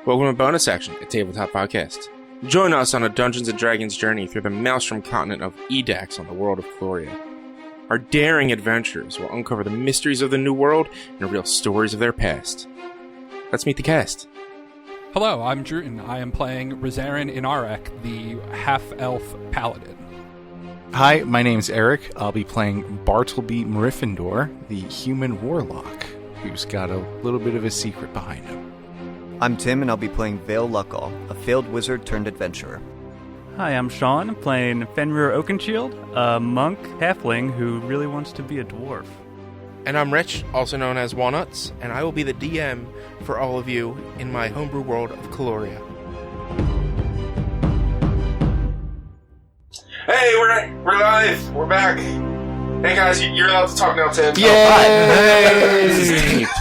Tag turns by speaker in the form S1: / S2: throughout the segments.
S1: Welcome to Bonus Action, a tabletop podcast. Join us on a Dungeons & Dragons journey through the maelstrom continent of Edax on the world of Gloria. Our daring adventurers will uncover the mysteries of the New World and reveal stories of their past. Let's meet the cast.
S2: Hello, I'm Druten. I am playing Rizarin Inarek, the half-elf paladin.
S3: Hi, my name's Eric. I'll be playing Bartleby Mriffindor, the human warlock, who's got a little bit of a secret behind him.
S4: I'm Tim, and I'll be playing Vale Luckall, a failed wizard turned adventurer.
S5: Hi, I'm Sean, playing Fenrir Oakenshield, a monk halfling who really wants to be a dwarf.
S1: And I'm Rich, also known as Walnuts, and I will be the DM for all of you in my homebrew world of Gloria. Hey, we're live. We're back. Hey guys, you're allowed to talk now, Tim.
S3: Yay!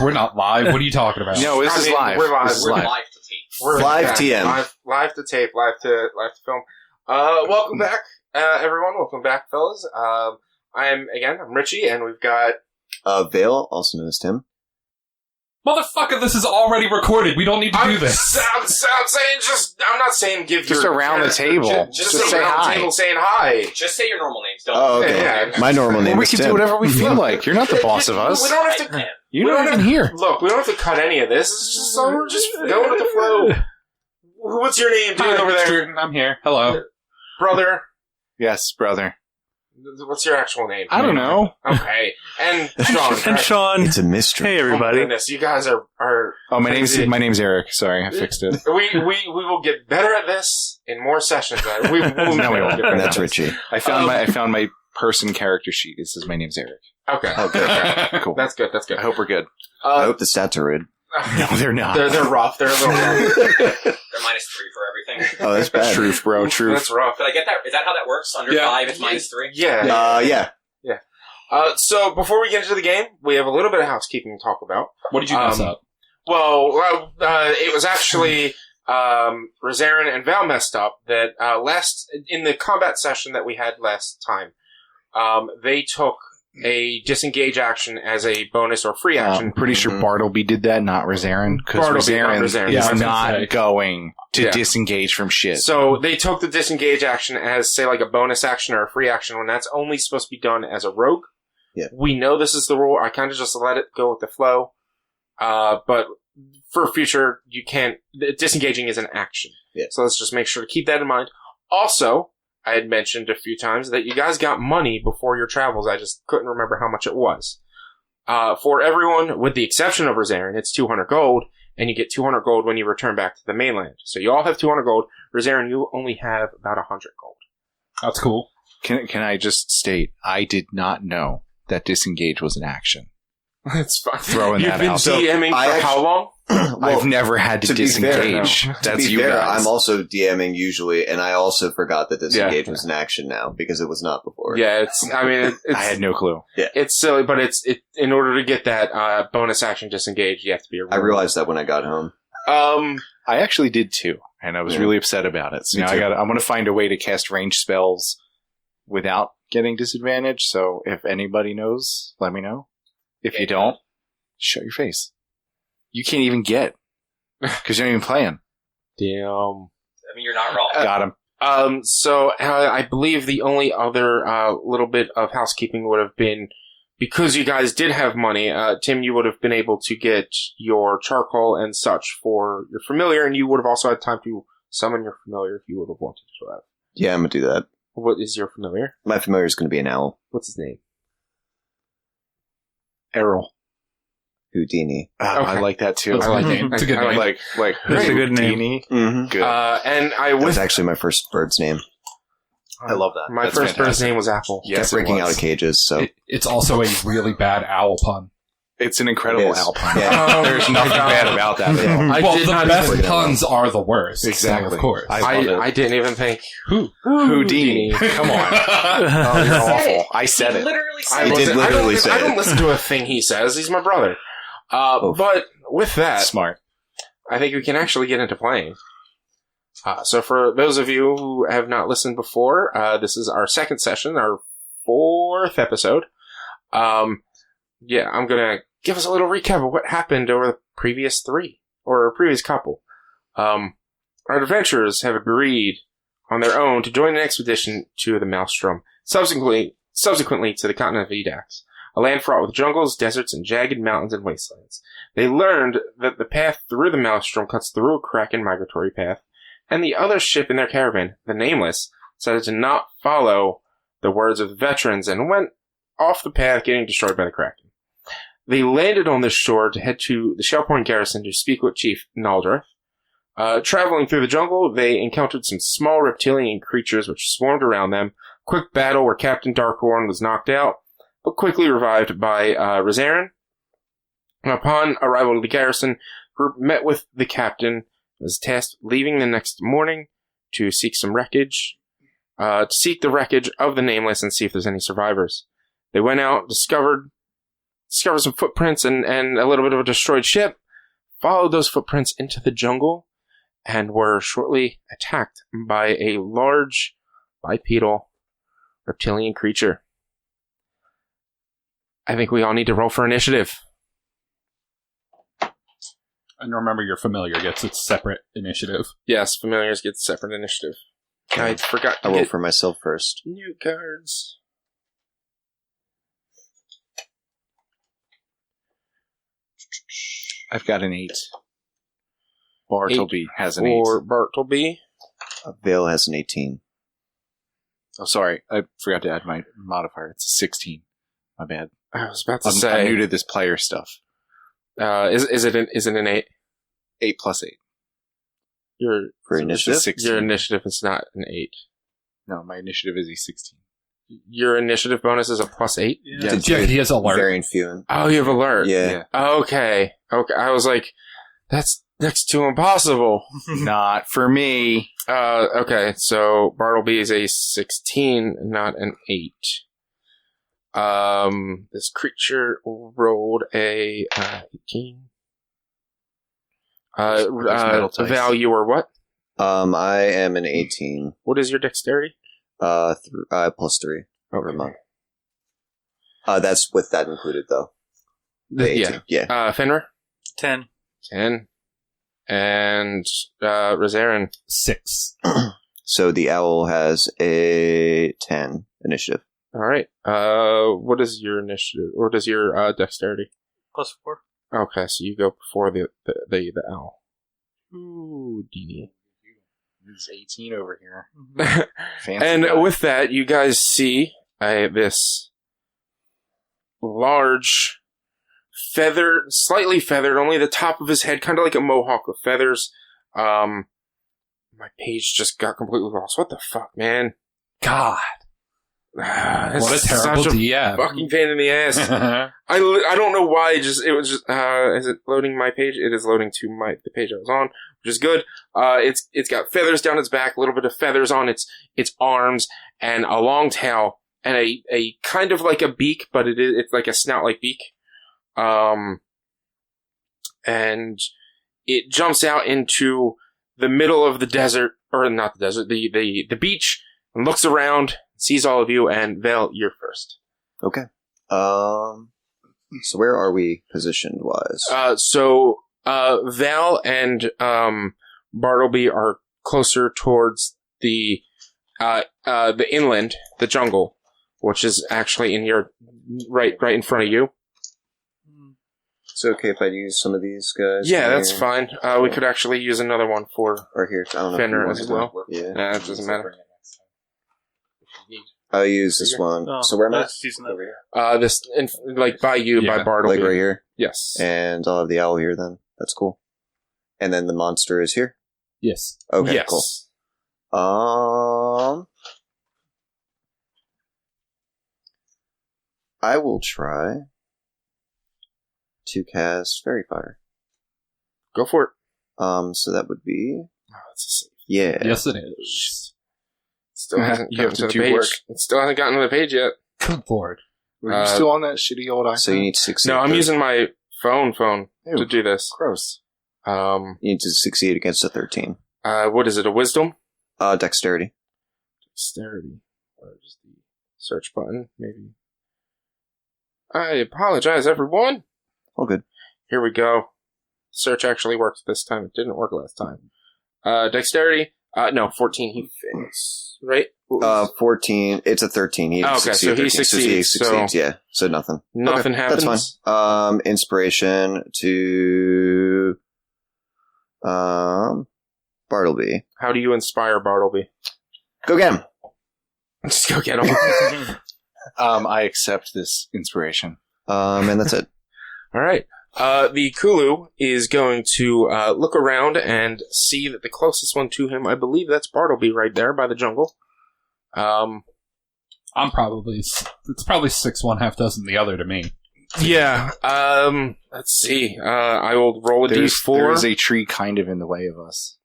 S6: We're not live. What are you talking about?
S3: No, this is live.
S1: We're live.
S3: This is
S1: We're
S3: live.
S6: live to tape.
S1: We're
S4: Live
S1: back.
S4: TM.
S1: Live to tape. Live to film. Welcome back, everyone. Welcome back, fellas. I'm Richie, and we've got
S4: Vale, also known as Tim.
S6: Motherfucker, this is already recorded. We don't need to do this.
S1: I'm saying I'm not saying give
S3: Just
S1: your
S3: around the table.
S1: Just
S3: Just
S1: say
S3: say
S1: around the
S3: hi.
S1: table saying hi.
S7: Just say your normal names. Don't.
S4: Oh, okay.
S1: Yeah.
S4: My normal name
S3: We
S4: is
S3: can
S4: Tim.
S3: do whatever we feel like. You're not the boss of us.
S1: We don't have to.
S3: You're not even here.
S1: Look, we don't have to cut any of this. It's just we're just going with the flow. What's your name, dude, over there,
S6: I'm here. Hello.
S1: brother?
S3: Yes, brother.
S1: What's your actual name?
S3: I don't know.
S1: Okay, and Sean.
S5: And Sean,
S4: It's a mystery.
S5: hey
S1: Oh my
S5: everybody.
S1: goodness, you guys are.
S3: Oh, my name's Eric. Sorry, I fixed it.
S1: We will get better at this in more sessions. We won't get better.
S4: And that's
S1: at this.
S4: Richie.
S3: I found my person character sheet. It says my name's Eric.
S1: Okay,
S3: Cool.
S1: that's good. That's good.
S3: I hope we're good.
S4: I hope the stats are rude.
S3: No, they're not.
S1: They're rough. They're a little rough.
S7: They're -3 for everything.
S4: Oh, that's bad.
S3: Truth, bro. Truth.
S1: That's rough.
S7: Did I get that? Is that how that works? Under
S6: Yeah.
S7: 5, it's -3?
S1: Yeah.
S4: Yeah.
S1: So before we get into the game, we have a little bit of housekeeping to talk about.
S6: What did you mess up?
S1: Well, it was actually Rizarin and Val messed up that in the combat session that we had last time. They took a disengage action as a bonus or free action.
S3: I'm pretty sure Bartleby did that, not Rizarin, because
S1: Bartleby, not
S3: Rizarin
S1: Rizarin.
S3: is
S1: Yeah, I was
S3: not
S6: gonna say.
S3: going to
S1: Yeah.
S3: disengage from shit.
S1: So they took the disengage action as, say, like a bonus action or a free action when that's only supposed to be done as a rogue.
S4: Yeah.
S1: We know this is the rule. I kind of just let it go with the flow. But for future, you can't. Disengaging is an action.
S4: Yeah.
S1: So let's just make sure to keep that in mind. Also, I had mentioned a few times that you guys got money before your travels. I just couldn't remember how much it was. For everyone, with the exception of Rizarin, it's 200 gold, and you get 200 gold when you return back to the mainland. So you all have 200 gold. Rizarin, you only have about 100 gold.
S6: That's cool.
S3: Can I just state, I did not know that disengage was an action.
S1: It's fine.
S3: Throwing
S1: You've
S3: that
S1: been
S3: out.
S1: DMing
S4: I
S1: for how long?
S3: I've never had to
S4: to be fair,
S3: disengage.
S1: no.
S4: To
S3: That's
S4: be
S3: you
S4: fair,
S3: guys.
S4: I'm also DMing usually, and I also forgot that disengage was an action now, because it was not before.
S1: Yeah, it's
S3: I had no clue.
S1: it's silly, but in order to get that bonus action disengage, you have to be a rogue.
S4: I realized that when I got home.
S3: I actually did too, and I was really upset about it. So
S4: Me
S3: now
S4: too.
S3: I'm going to find a way to cast ranged spells without getting disadvantage. So if anybody knows, let me know. If you don't, shut your face. You can't even get because you're not even playing.
S1: Damn.
S7: I mean, you're not wrong.
S3: Got him.
S1: So I believe the only other little bit of housekeeping would have been, because you guys did have money, Tim, you would have been able to get your charcoal and such for your familiar, and you would have also had time to summon your familiar if you would have wanted to have.
S4: Yeah, I'm going to do that.
S1: What is your familiar?
S4: My familiar is going to be an owl.
S1: What's his name?
S3: Errol.
S4: Houdini.
S1: Okay.
S3: I like that too.
S6: That's a good name. It's a good
S1: I
S6: name.
S3: Like
S5: That's a good name.
S3: Houdini.
S4: Mm-hmm.
S3: Good.
S1: And I
S4: That was
S1: was
S4: actually my first bird's name.
S3: I love that.
S1: my
S3: That's
S1: first bird's
S3: fantastic.
S1: name was Apple.
S3: Yes,
S4: Kept breaking
S3: it
S4: out
S3: was.
S4: of cages, so.
S6: It's also a really bad owl pun.
S3: It's an incredible
S4: It is.
S3: alpine.
S4: Yeah.
S3: There's nothing bad about that at all.
S1: I
S6: well,
S1: did
S6: the
S1: not
S6: best
S1: even-
S6: puns are the worst.
S3: Exactly.
S6: So, of course.
S3: I love it.
S1: I didn't even think.
S3: Houdini. Come on. Oh, you're awful. I said it.
S7: Literally
S1: I
S7: said
S4: did
S1: wasn't-
S4: literally say
S1: I don't
S4: it.
S1: listen to a thing he says. He's my brother.
S4: Oof.
S1: But with that,
S3: Smart.
S1: I think we can actually get into playing. So for those of you who have not listened before, this is our second session, our 4th episode. I'm going to give us a little recap of what happened over the previous 3, or previous couple. Our adventurers have agreed on their own to join an expedition to the Maelstrom, subsequently to the continent of Edax, a land fraught with jungles, deserts, and jagged mountains and wastelands. They learned that the path through the Maelstrom cuts through a Kraken migratory path, and the other ship in their caravan, the Nameless, decided to not follow the words of the veterans and went off the path, getting destroyed by the Kraken. They landed on this shore to head to the Shellpoint garrison to speak with Chief Naldrith. Traveling through the jungle, they encountered some small reptilian creatures which swarmed around them. Quick battle where Captain Darkhorn was knocked out, but quickly revived by Rezarin. Upon arrival to the garrison, group met with the captain, was tasked leaving the next morning to seek some wreckage, to seek the wreckage of the Nameless and see if there's any survivors. They went out, discovered some footprints and a little bit of a destroyed ship, followed those footprints into the jungle, and were shortly attacked by a large bipedal reptilian creature. I think we all need to roll for initiative.
S6: And remember, your familiar gets its separate initiative.
S1: Yes, familiars get separate initiative. I forgot to
S4: I roll
S1: get
S4: for myself first.
S1: new cards.
S3: I've got an 8. Bartleby has an 8.
S1: For Bartleby.
S4: Vale has an 18.
S3: Oh, sorry. I forgot to add my modifier. It's a 16. My bad.
S1: I was about to
S3: I'm
S1: say.
S3: new to this player stuff.
S1: Is it an 8?
S3: 8 plus 8.
S1: Your
S4: For
S3: So it's a
S4: initiative?
S3: 16.
S1: your initiative is not an 8.
S3: No, my initiative is a 16.
S1: Your initiative bonus is a +8.
S3: Yeah.
S4: Did
S6: Yeah,
S4: you-
S6: he has alert.
S4: Variant Fewin.
S1: Oh, you have alert.
S4: Yeah.
S1: Okay. I was like, that's next to impossible.
S3: Not for me.
S1: Okay. So Bartleby is a 16, not an 8. This creature rolled a 18.
S3: metal dice.
S1: Value or what?
S4: I am an 18.
S1: What is your dexterity?
S4: +3 over a month. That's with that included, though. The 18. Yeah.
S1: Fenrir?
S5: 10.
S1: 10. And, Rezarin?
S6: 6.
S4: So the owl has a 10 initiative.
S1: Alright. What is your initiative? Or does your, dexterity?
S5: +4.
S1: Okay, so you go before the owl. Ooh, Dini.
S3: This is 18 over here.
S1: Mm-hmm.
S3: Fancy
S1: And
S3: guy.
S1: with that, you guys see this large, slightly feathered, only the top of his head, kind of like a mohawk with feathers. My page just got completely lost. What the fuck, man?
S6: God.
S1: This
S6: What a
S1: is
S6: terrible
S1: such a
S6: DM.
S1: fucking pain in the ass. I don't know why. Is it loading my page? It is loading to the page I was on, which is good. It's got feathers down its back, a little bit of feathers on its arms, and a long tail, and a kind of like a beak, but it's like a snout like beak. And it jumps out into the middle of the desert, or not the desert, the beach, and looks around, sees all of you, and Vale, you're first.
S4: Okay. So where are we positioned wise?
S1: Val and Bartleby are closer towards the inland, the jungle, which is actually in your right in front of you.
S4: Is it okay if I use some of these guys?
S1: Yeah, that's
S4: here?
S1: fine. We could actually use another one for
S4: Or here. I don't know. if
S1: Fenrir
S4: you want
S1: as
S4: to-
S1: well.
S4: Yeah.
S1: Nah, it doesn't matter.
S4: I'll use this one.
S5: Oh,
S4: So where am I?
S5: that's using that.
S4: Over here.
S1: This by you, by
S6: Yeah.
S1: Bartleby.
S4: Like right here?
S1: Yes.
S4: And I'll have the owl here then. That's cool. And then the monster is here?
S6: Yes.
S4: Okay,
S1: yes.
S4: cool. I will try to cast Fairy Fire.
S1: Go for it.
S4: So that would be...
S1: Oh, that's
S4: Yeah.
S6: Yes, it is.
S1: still hasn't
S3: You have
S1: gotten
S3: to
S1: to the
S3: do
S1: page.
S3: work.
S1: It still hasn't gotten to the page yet.
S6: Good lord.
S3: Were you still on that shitty old iPhone?
S4: So you need to succeed.
S1: No, I'm using my phone to
S3: Ew,
S1: do this.
S3: gross.
S4: You need to succeed against a 13.
S1: What is it? A wisdom?
S4: Dexterity.
S1: Dexterity. Or just the search button, maybe. I apologize, everyone.
S4: All good.
S1: Here we go. Search actually works this time. It didn't work last time. Dexterity. No, 14. He fails. Right.
S4: 14. It's a 13. He
S1: okay, so he succeeds.
S4: Yeah, so nothing.
S1: Nothing happens.
S4: That's fine. Inspiration to Bartleby.
S1: How do you inspire Bartleby?
S4: Go get him.
S1: Just go get him.
S3: I accept this inspiration.
S4: And that's it.
S1: All right. The Kulu is going to look around and see that the closest one to him, I believe that's Bartleby right there by the jungle.
S6: I'm probably it's probably 6 1/2 dozen the other to me.
S1: Yeah. Let's see. I will roll a d4.
S3: There is a tree kind of in the way of us.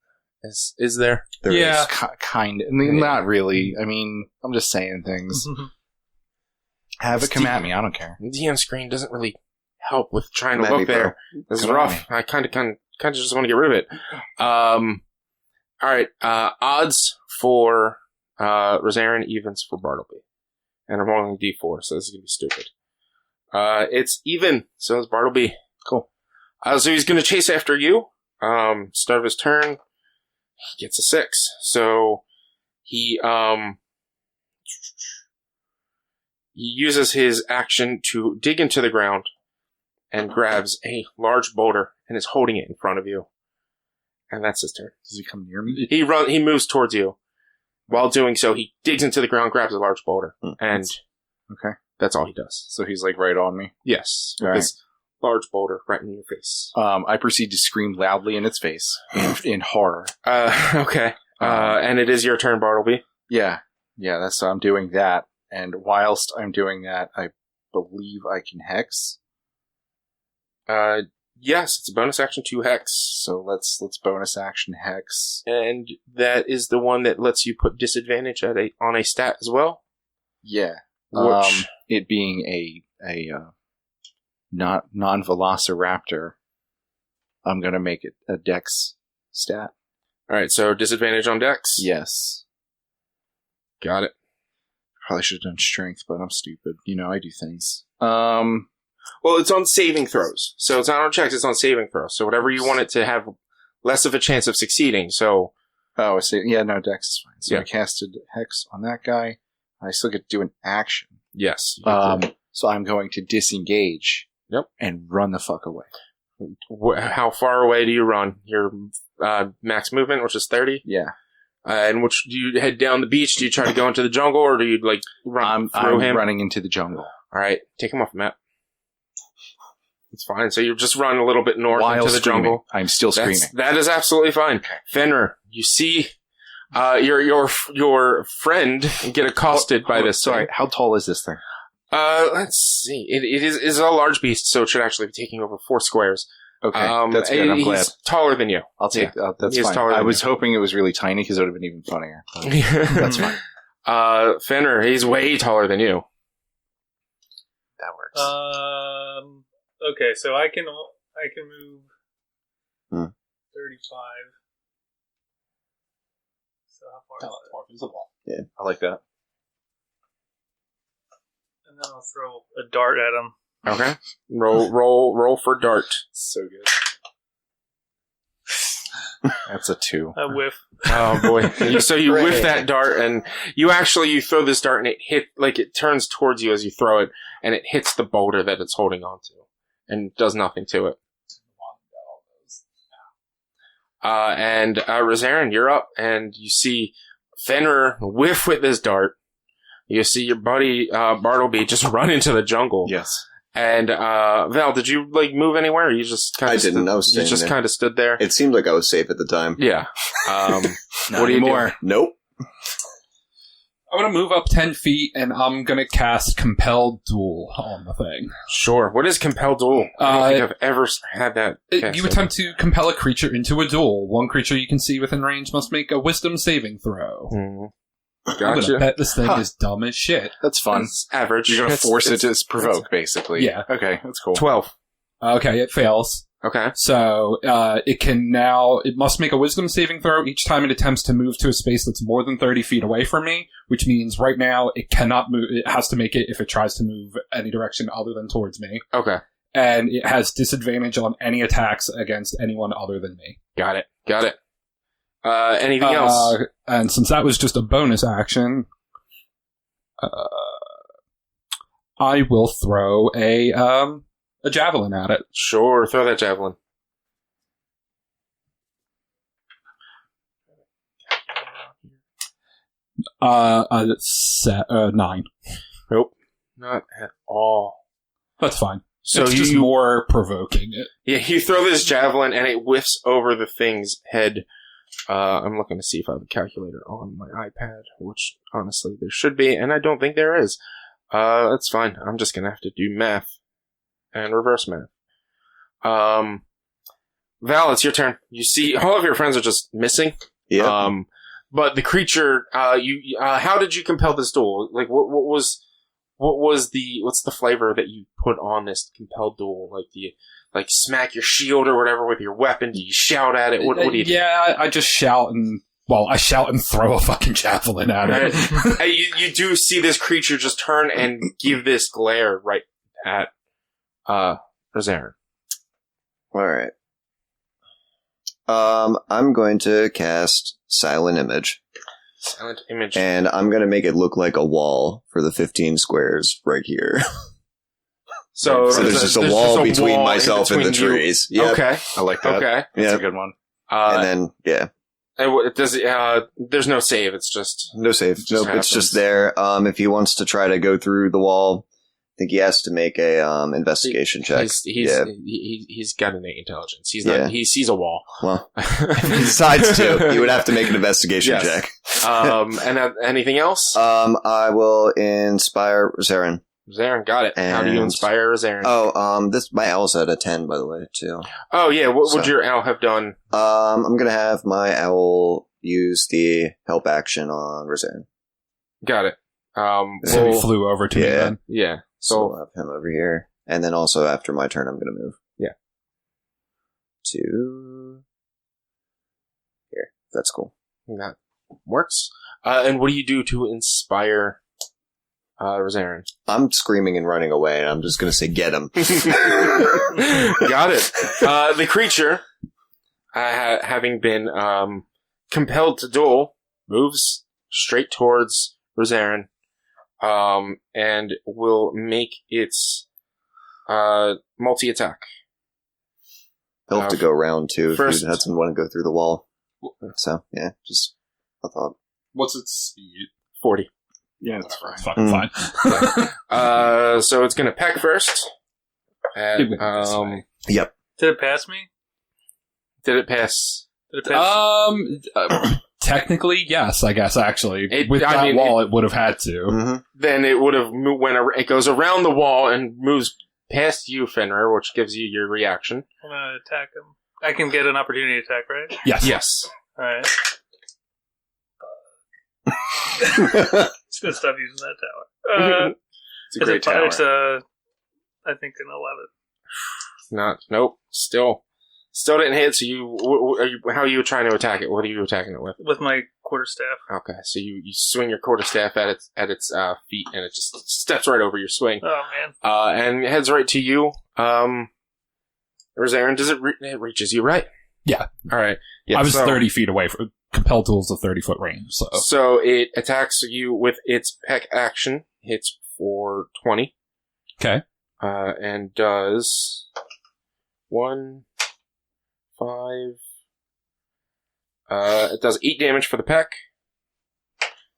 S1: Is there?
S3: There
S6: Yeah.
S3: is kind of. I mean, not really. I mean, I'm just saying things. Have it come at me. I don't care.
S1: The DM screen doesn't really help with trying to
S4: Come at
S1: look
S4: me,
S1: there. This is
S3: Come at
S1: rough.
S3: me.
S1: I kind of just want to get rid of it. All right. Odds for Rosarin, evens for Bartleby. And I'm rolling d4, so this is going to be stupid. It's even, so it's Bartleby.
S3: Cool.
S1: So he's going to chase after you. Start of his turn. He gets a 6. So he uses his action to dig into the ground and grabs a large boulder and is holding it in front of you. And that's his turn.
S3: Does he come near me?
S1: He moves towards you. While doing so, he digs into the ground, grabs a large boulder, and
S3: Okay.
S1: that's all he does.
S3: So he's like right on me.
S1: Yes.
S3: All right.
S1: This large boulder right in your face.
S3: I proceed to scream loudly in its face in horror.
S1: Okay. And it is your turn, Bartleby.
S3: Yeah, that's I'm doing that. And whilst I'm doing that, I believe I can hex.
S1: Yes, it's a bonus action to hex.
S3: So let's bonus action hex.
S1: And that is the one that lets you put disadvantage on a stat as well.
S3: Yeah.
S1: Which
S3: It being a non-velociraptor, I'm gonna make it a dex stat.
S1: all right, so disadvantage on dex.
S3: Yes.
S1: Got it.
S3: Probably should have done strength, but I'm stupid. You know, I do things.
S1: Well, it's on saving throws. So it's not on checks, it's on saving throws. So whatever you want it to have less of a chance of succeeding. So
S3: Oh, I see. Yeah, no, dex is fine. So
S1: Yeah.
S3: I casted hex on that guy. I still get to do an action.
S1: yes.
S3: So I'm going to disengage.
S1: Yep.
S3: And run the fuck away.
S1: How far away do you run? Your max movement, which is 30?
S3: Yeah.
S1: And which do you head down the beach? Do you try to go into the jungle, or do you like run through
S3: I'm
S1: him?
S3: running into the jungle.
S1: All right, take him off the map. It's fine. So you just run a little bit north
S3: While
S1: into the
S3: screaming.
S1: jungle.
S3: I'm still screaming.
S1: That is absolutely fine. Fenrir, you see your friend get accosted by this.
S3: Sorry,
S1: thing.
S3: how tall is this thing?
S1: Let's see. It is a large beast, so it should actually be taking over 4 squares.
S3: Okay, that's good. I'm
S1: he's
S3: glad.
S1: taller than you.
S3: I'll take that's
S1: He is
S3: fine.
S1: taller
S3: I
S1: than
S3: was
S1: you.
S3: hoping it was really tiny because it would have been even funnier. But
S1: That's
S3: fine.
S1: Fenrir, he's way taller than you.
S3: that works.
S8: Okay, so I can move 35. So how far?
S6: It's more visible.
S3: I like that.
S8: And then I'll throw a dart at him.
S1: Okay. Roll for dart.
S3: So good. That's a 2.
S8: I whiff.
S1: Oh boy! So you whiff that dart, and you throw this dart, and it turns towards you as you throw it, and it hits the boulder that it's holding onto, and does nothing to it. And Rosarin, you're up, and you see Fenrir whiff with this dart. You see your buddy Bartleby just run into the jungle.
S3: Yes.
S1: And Val, did you move anywhere? Or you just kind of
S4: I didn't. I was
S1: You
S4: staying
S1: just
S4: there.
S1: kind of stood there.
S4: It seemed like I was safe at the time.
S1: Yeah.
S3: Not
S1: What do you do?
S3: anymore.
S4: Nope.
S6: I'm gonna move up 10 feet and I'm gonna cast Compelled Duel on the thing.
S1: Sure. What is Compel Duel? I don't think I've ever had that. cast.
S6: You attempt to compel a creature into a duel. One creature you can see within range must make a Wisdom saving throw.
S1: Mhm.
S6: I'm gonna
S1: Gotcha.
S6: bet this thing
S3: Huh.
S6: is dumb as shit.
S3: That's fun.
S1: It's average.
S3: You're going to
S1: It's-
S3: force it
S1: it's
S3: to provoke, basically.
S6: Yeah.
S3: Okay, that's cool.
S1: 12.
S6: Okay, it fails.
S1: Okay.
S6: So it must make a Wisdom saving throw each time it attempts to move to a space that's more than 30 feet away from me, which means right now it cannot move. It has to make it if it tries to move any direction other than towards me.
S1: Okay.
S6: And it has disadvantage on any attacks against anyone other than me.
S1: Got it. Anything else?
S6: And since that was just a bonus action, I will throw a javelin at it.
S1: Sure, throw that javelin.
S6: Set 9.
S1: Nope, not at all.
S6: That's fine.
S1: So
S6: it's just more provoking it.
S1: Yeah, you throw this javelin and it whiffs over the thing's head. I'm looking to see if I have a calculator on my iPad, which honestly there should be, and I don't think there is. That's fine. I'm just gonna have to do math and reverse math. Val, it's your turn. You see, all of your friends are just missing.
S4: Yeah.
S1: But the creature, how did you compel this duel? Like, what's the flavor that you put on this compelled duel? Like, do you, like, smack your shield or whatever with your weapon? Do you shout at it? What do you do?
S6: Yeah, I just shout and throw a fucking javelin at it.
S1: You do see this creature just turn and give this glare right at, Rosarin.
S4: Alright. I'm going to cast Silent Image.
S1: Silent Image.
S4: And I'm going to make it look like a wall for the 15 squares right here.
S1: So
S4: there's just a wall between myself and the trees. Yep.
S1: Okay.
S3: I like that.
S1: Okay.
S3: That's
S4: Yep.
S3: a good one.
S4: And then, yeah.
S1: And there's no save. It's just
S4: No save. Nope,
S1: happens.
S4: it's just there. If he wants to try to go through the wall, I think he has to make a investigation check.
S1: He's got innate intelligence. He's not.
S4: Yeah.
S1: He sees a wall.
S4: Well, if he decides to, he would have to make an investigation
S1: Yes.
S4: check.
S1: And anything else?
S4: I will inspire Zarin.
S1: Zarin, got it. How do you
S4: And-
S1: inspire Zarin?
S4: My owl's at a 10, by the way, too.
S1: Oh yeah. What would
S4: So-
S1: your owl have done?
S4: I'm gonna have my owl use the help action on Rosarin.
S1: Got it.
S6: So he flew over to me
S4: Yeah.
S6: then.
S1: Yeah.
S4: So
S1: So
S4: we'll have him over here. And then also after my turn, I'm gonna move.
S1: Yeah.
S4: To here. That's cool.
S1: that works. And what do you do to inspire Rosarin?
S4: I'm screaming and running away, and I'm just gonna say, get him.
S1: Got it. The creature, having been compelled to duel, moves straight towards Rosarin, and will make its multi-attack.
S4: He'll have to go around too if
S1: first-
S4: he doesn't want to go through the wall. So yeah, just a thought.
S6: What's its speed?
S1: 40.
S3: Yeah,
S6: That's fucking fine.
S1: So it's going to peck first. And,
S6: It went this way.
S4: Yep.
S8: Did it pass me?
S1: did it pass?
S8: Did it pass?
S6: Technically, yes, I guess, actually.
S1: It-
S6: With
S1: I
S6: that
S1: mean,
S6: wall, it would have had to.
S4: Mm-hmm.
S1: Then it would have moved when it goes around the wall and moves past you, Fenrir, which gives you your reaction.
S8: I'm going to attack him. I can get an opportunity attack, right?
S6: Yes.
S1: Yes.
S8: Alright. Just going to stop using that tower.
S1: It's a great tower.
S8: It's I think an 11.
S1: Nope. Still didn't hit. So how are you trying to attack it? What are you attacking it with?
S8: With my quarterstaff.
S1: Okay, so you swing your quarterstaff at its feet, and it just steps right over your swing,
S8: Oh, man.
S1: and heads right to you. Rosarin, does it reaches you, right?
S6: Yeah.
S1: All right. Yeah,
S6: I was
S1: so,
S6: 30 feet away from compelled tools of 30-foot range, so.
S1: So it attacks you with its peck action. Hits for 20.
S6: Okay.
S1: And does 1, 5. It does 8 damage for the peck,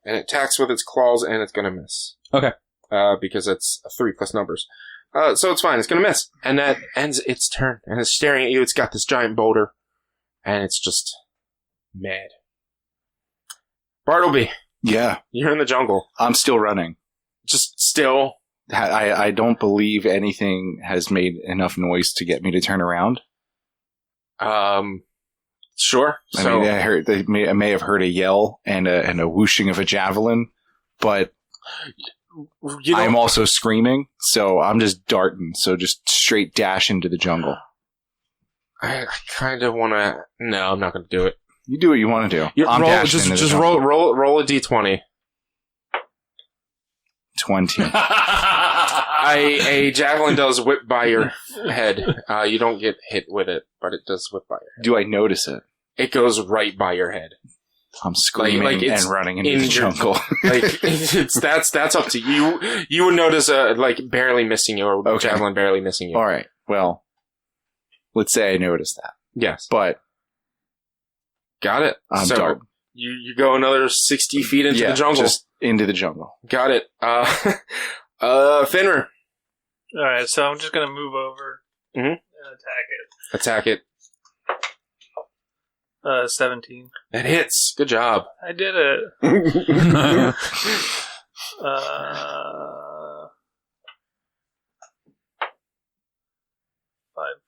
S1: and it attacks with its claws, and it's gonna miss.
S6: Okay.
S1: Because it's 3 plus numbers. So it's fine. It's gonna miss, and that ends its turn. And it's staring at you. It's got this giant boulder, and it's just mad. Bartleby,
S3: Yeah,
S1: you're in the jungle.
S3: I'm still running.
S1: Just still.
S3: I don't believe anything has made enough noise to get me to turn around.
S1: Sure.
S3: I mean, I may have heard a yell and a whooshing of a javelin, but I'm also screaming, so I'm just darting. So just straight dash into the jungle.
S1: I kind of want to. No, I'm not going to do it.
S3: You do what you want to do. I'm dashing into the
S1: just
S3: jungle.
S1: roll a d20.
S3: 20.
S1: A javelin does whip by your head. You don't get hit with it, but it does whip by your head.
S3: Do I notice it?
S1: it goes right by your head.
S3: I'm screaming
S1: Like
S3: and running into the jungle.
S1: That's up to you. You would notice barely missing you, or javelin barely missing you.
S3: All right. Well, let's say I noticed that.
S1: Yes,
S3: but
S1: got it.
S3: I'm dark.
S1: You go another 60 feet into the jungle.
S3: Just into the jungle.
S1: Got it. Fenrir.
S8: All right, so I'm just gonna move over and attack
S1: it.
S8: 17.
S1: That hits. Good job.
S8: I did it. 5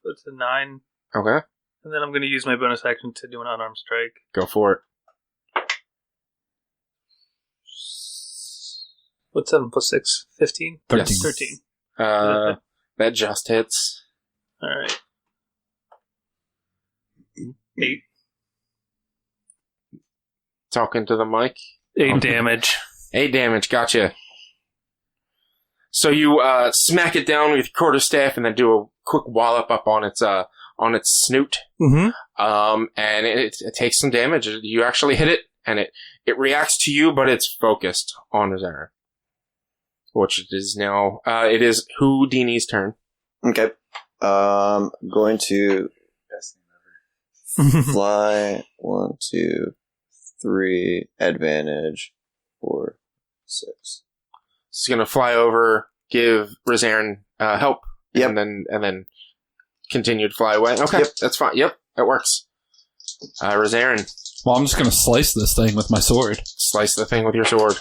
S8: foot to 9.
S1: Okay.
S8: And then I'm going to use my bonus action to do an unarmed strike.
S1: Go for it.
S8: What's 7 plus 6? 15?
S6: 13.
S8: Yes, 13.
S1: That just hits.
S8: Alright. 8.
S1: Talking to the mic.
S8: 8 damage.
S1: 8 damage, gotcha. So you smack it down with your quarterstaff and then do a quick wallop up on its snoot.
S8: Mm-hmm.
S1: And it takes some damage. You actually hit it, and it reacts to you, but it's focused on Zara. Which it is now. It is Houdini's turn.
S4: Okay. Going to fly 1, 2, 3, advantage 4, 6.
S1: He's gonna fly over, give Rizarin help,
S4: Yep.
S1: and then continue to fly away. Okay, that's fine. Yep, that works. Rizarin,
S6: Well, I'm just going to slice this thing with my sword.
S1: slice the thing with your sword.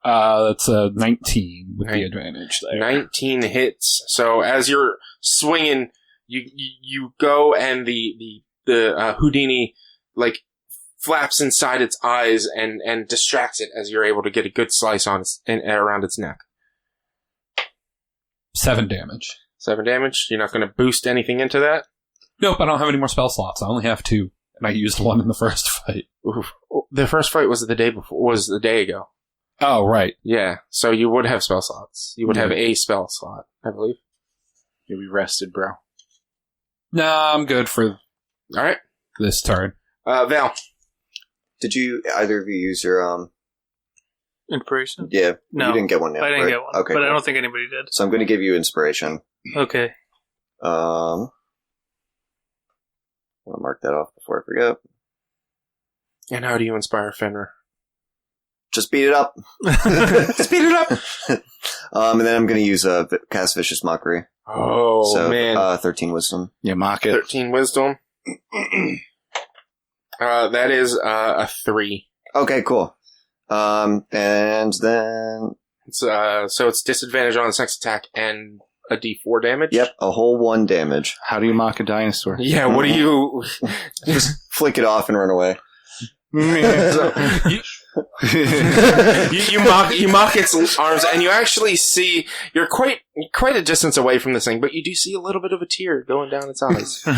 S6: That's a 19 with the advantage there.
S1: 19 hits. So as you're swinging, you go and the Houdini flaps inside its eyes and distracts it as you're able to get a good slice on around its neck.
S6: 7 damage.
S1: 7 damage. You're not going to boost anything into that?
S6: Nope, I don't have any more spell slots. I only have 2, and I used 1 in the first fight.
S1: Oof. The first fight was the day ago.
S6: Oh, right.
S1: Yeah, so you would have spell slots. You would have a spell slot, I believe.
S3: You'll be rested, bro.
S6: Nah, I'm good for
S1: All right.
S6: this turn.
S1: Val.
S4: Did you either of you use your
S8: Inspiration?
S4: Yeah,
S8: No,
S4: you didn't get one yet.
S8: I didn't
S4: right?
S8: get one.
S4: Okay,
S8: but I
S4: cool.
S8: don't think anybody did.
S4: So I'm going to give you inspiration.
S8: Okay.
S4: I want to mark that off before I forget.
S1: And how do you inspire Fenrir?
S4: Just beat it up.
S1: Speed it up!
S4: And then I'm going to use cast Vicious Mockery.
S1: Oh,
S4: So,
S1: man.
S4: 13 Wisdom.
S3: Yeah, mock it.
S1: 13 wisdom. That is a 3.
S4: Okay, cool. And then...
S1: So it's disadvantage on its next attack and a d4 damage?
S4: Yep, a whole 1 damage.
S3: How do you mock a dinosaur?
S1: Yeah, what do you...
S4: Just flick it off and run away.
S1: you mock its arms, and you actually see you're quite a distance away from this thing, but you do see a little bit of a tear going down its eyes.
S8: He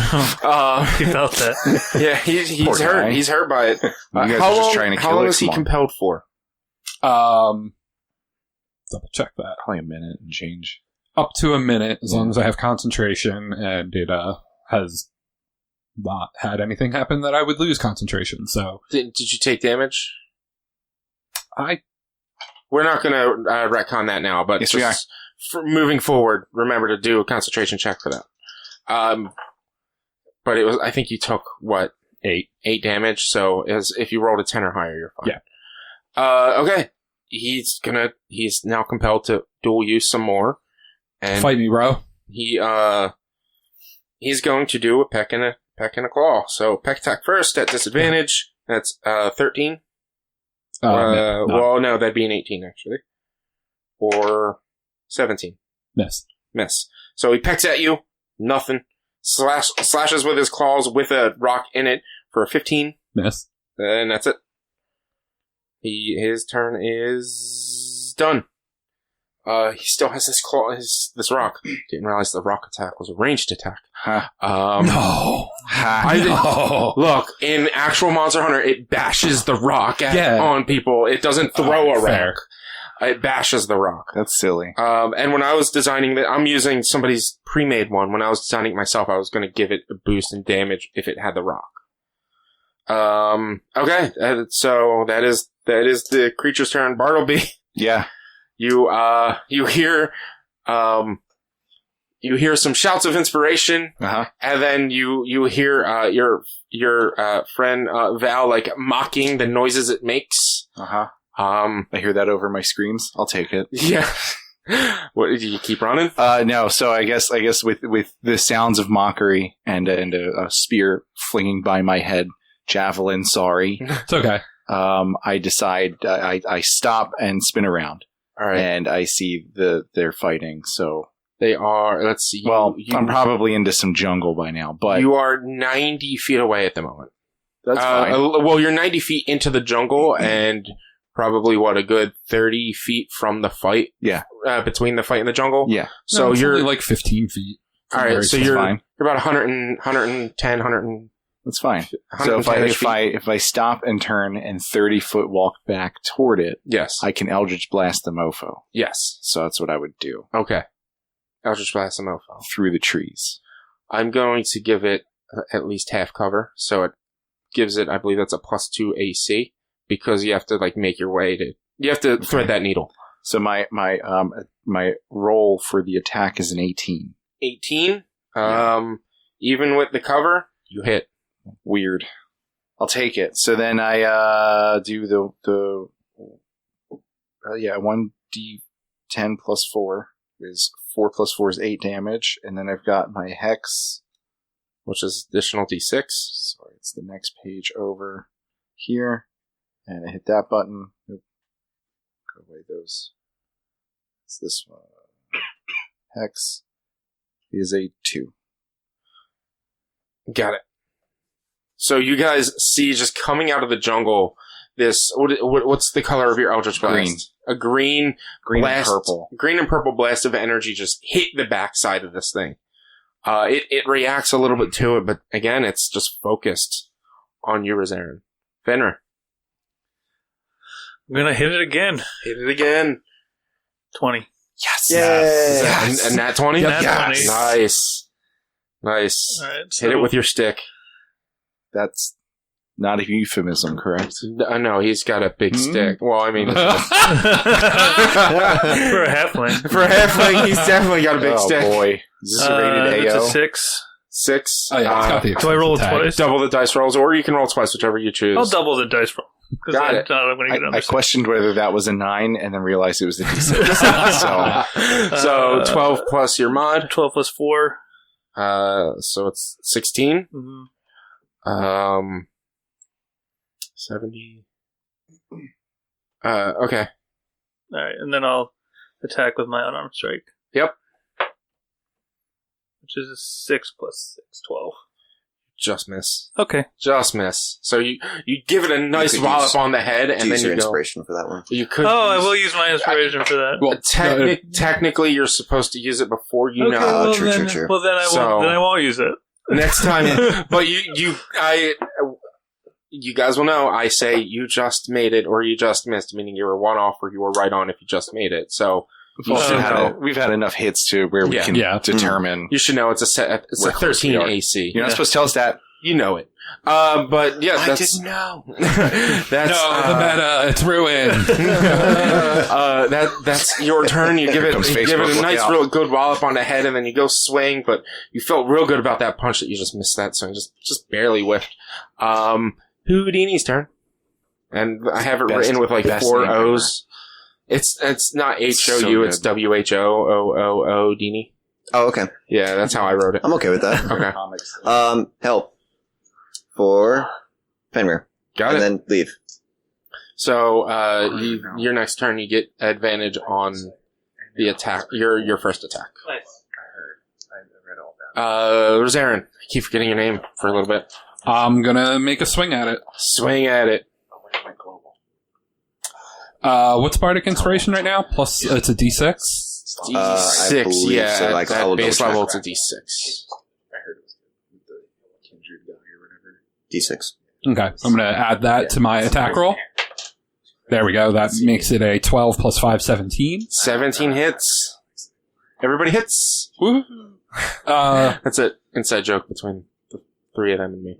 S8: felt that.
S1: Yeah, he's
S3: Poor
S1: hurt.
S3: guy.
S1: He's hurt by it.
S3: You guys
S1: how
S3: are just
S1: long?
S3: trying to
S1: How
S3: kill
S1: long
S3: it.
S1: is he
S3: Come on.
S1: compelled for?
S6: Double check that.
S3: Probably a minute and change.
S6: Up to a minute, as long as I have concentration, and it has not had anything happen that I would lose concentration. So
S1: Did you take damage?
S6: I
S1: We're not going to retcon that now, but
S3: Yes, we are.
S1: for moving forward, remember to do a concentration check for that. But it was, I think you took, 8 damage, so if you rolled a 10 or higher, you're fine.
S6: Yeah.
S1: Okay. He's now compelled to dual use some more. And
S6: fight me, bro.
S1: he's going to do a peck and a claw. So peck attack first at disadvantage. That's 13.
S6: No.
S1: Well, no, that'd be an 18 actually, or 17.
S6: Miss.
S1: So he pecks at you. Nothing. Slashes with his claws with a rock in it for a 15.
S6: Miss.
S1: And that's it. His turn is done. He still has this claw, this rock. Didn't realize the rock attack was a ranged attack.
S6: No.
S1: Look, in actual Monster Hunter, it bashes the rock on people. It doesn't throw a rock.
S6: Fair.
S1: It bashes the rock.
S3: That's silly.
S1: And when I was designing it, I'm using somebody's pre-made one. When I was designing it myself, I was going to give it a boost in damage if it had the rock. Okay. So that is the creature's turn. Bartleby.
S3: Yeah.
S1: You hear some shouts of inspiration, and then you hear your friend Val like mocking the noises it makes.
S3: I hear that over my screams. I'll take it.
S1: Yeah. What did you keep running?
S3: No. So I guess with the sounds of mockery and a spear flinging by my head, javelin. Sorry,
S6: It's okay.
S3: I decide I stop and spin around.
S1: All right.
S3: And I see they're fighting. So
S1: They are. Let's see.
S3: I'm probably into some jungle by now, but
S1: you are 90 feet away at the moment.
S3: that's fine.
S1: Well, you're 90 feet into the jungle and probably a good 30 feet from the fight.
S3: Yeah.
S1: Between the fight and the jungle.
S3: Yeah.
S1: So
S6: it's
S1: you're
S6: only like 15 feet.
S1: all right. So
S3: That's
S1: you're
S3: fine.
S1: about 110.
S3: That's fine. So if I stop and turn and 30-foot walk back toward it,
S1: yes,
S3: I can Eldritch Blast the mofo.
S1: yes.
S3: So that's what I would do
S1: Okay. Eldritch Blast the mofo.
S3: through the trees.
S1: I'm going to give it at least half cover, so it gives it. I believe that's a +2 AC because you have to make your way to. You have to thread that needle.
S3: So my roll for the attack is an 18.
S1: 18. Even with the cover, you hit.
S3: Weird. I'll take it. So then I do the 1d10 plus 4 is 4 plus 4 is 8 damage, and then I've got my hex,
S1: Which is additional D6.
S3: sorry, it's the next page over here, and I hit that button. Oop. Go away those. It's this one. Hex is a 2.
S1: Got it. So you guys see just coming out of the jungle this. What's the color of your Eldritch Blast?
S3: Green.
S1: A green blast,
S3: and purple.
S1: Green and purple blast of energy just hit the backside of this thing. It reacts a little bit to it, but again, it's just focused on you, Rosarin. Fenrir.
S8: I'm gonna hit it again.
S1: Hit it again.
S8: 20.
S3: Yes!
S1: Is that a nat 20?
S8: Nat 20.
S1: Nice. Nice.
S8: All right.
S1: Hit it with your stick.
S3: That's not a euphemism, correct?
S1: No, he's got a big stick. Well, I mean,
S8: for a halfling.
S1: for a halfling, he's definitely got a big stick.
S3: Oh boy. Is this a rated
S8: It's
S3: AO?
S8: a 6.
S1: 6.
S6: Oh, yeah, it's got the
S8: Do I roll it
S6: tag.
S8: twice?
S1: Double the dice rolls, or you can roll twice, whichever you choose.
S8: I'll double the dice roll.
S1: Got it.
S8: I'm going to get
S3: I questioned whether that was a 9 and then realized it was a D6.
S1: So 12 plus your mod.
S8: 12 plus 4.
S1: So it's 16.
S8: Mm-hmm.
S1: 70. Okay.
S8: All right, and then I'll attack with my unarmed strike.
S1: Yep.
S8: Which is a 6 plus 6, 12.
S1: Just miss.
S8: Okay.
S1: Just miss. So you give it a nice
S4: could
S1: wallop
S4: use-
S1: on the head, and then
S4: Use your
S1: you go.
S4: inspiration for that one.
S1: You could.
S8: I will use my inspiration for that.
S6: Well,
S1: Technically, you're supposed to use it before you
S8: Okay,
S1: know.
S8: well,
S4: true,
S8: then,
S4: true, true.
S8: Well, then I
S1: So-
S8: won't. Then I won't use it.
S1: Next time, but you guys will know. I say you just made it, or you just missed, meaning you were one off, or you were right on if you just made it. So
S3: We've had enough hits to where we can determine.
S1: you should know it's a 13 AC.
S3: You're not supposed to tell us that.
S1: You know it. But yeah,
S4: I
S1: that's
S4: didn't know.
S1: that's
S6: the meta, it's ruined.
S1: that's your turn. You give it
S3: Comes
S1: a
S3: Facebook,
S1: nice,
S3: look out.
S1: real good wallop on the head, and then you go swing. But you felt real good about that punch that you just missed that, so you just barely whiffed. Houdini's turn, and I have it written with
S3: best
S1: 4
S3: name
S1: O's. It's not HOU,
S3: So
S1: it's WHOOO Dini.
S4: Oh, okay.
S1: Yeah, that's how I wrote it.
S4: I'm okay with that.
S1: Okay,
S4: Help for Fenrir.
S1: got
S4: And
S1: it.
S4: then leave.
S1: So your next turn, you get advantage on the attack. Your first attack.
S8: Nice.
S1: Rosarin, I keep forgetting your name for a little bit.
S6: I'm gonna make a swing at it.
S1: Swing at it.
S6: What's Bardic Inspiration right now? Plus, it's a D6.
S4: I
S1: D6,
S4: believe
S1: yeah.
S4: so. Like, I
S1: At
S4: will
S1: base
S4: double
S1: level,
S4: check.
S1: it's a D6.
S4: D6.
S6: Okay, I'm gonna add that to my attack roll. There we go. That makes it a 12 plus 5, 17.
S1: 17 hits. Everybody hits.
S6: Woo.
S1: That's it. Inside joke between the 3 of them and me.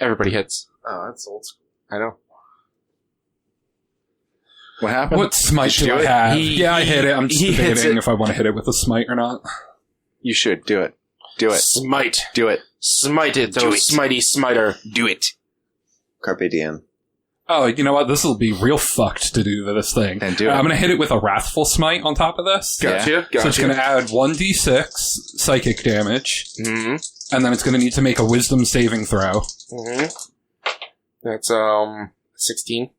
S1: Everybody hits.
S3: Oh, that's old school.
S1: I know.
S3: What happened?
S6: What smite
S3: Did you
S6: do I
S3: do it?
S6: have? I hit it. I'm just
S1: he hits
S6: debating
S1: it.
S6: if I want to hit it with a smite or not.
S3: You should do it. Do it.
S1: Smite.
S3: Do it.
S1: Smite it,
S3: Do
S1: oh
S3: it.
S1: smitey smiter.
S3: Do it.
S4: Carpe diem.
S6: Oh, you know what? This will be real fucked to do this thing.
S3: Then do it.
S6: I'm going to hit it with a Wrathful Smite on top of this.
S1: Gotcha.
S6: So it's going to add 1d6 psychic damage,
S1: Mm-hmm.
S6: and then it's going to need to make a Wisdom saving throw.
S1: Mm-hmm. That's 16.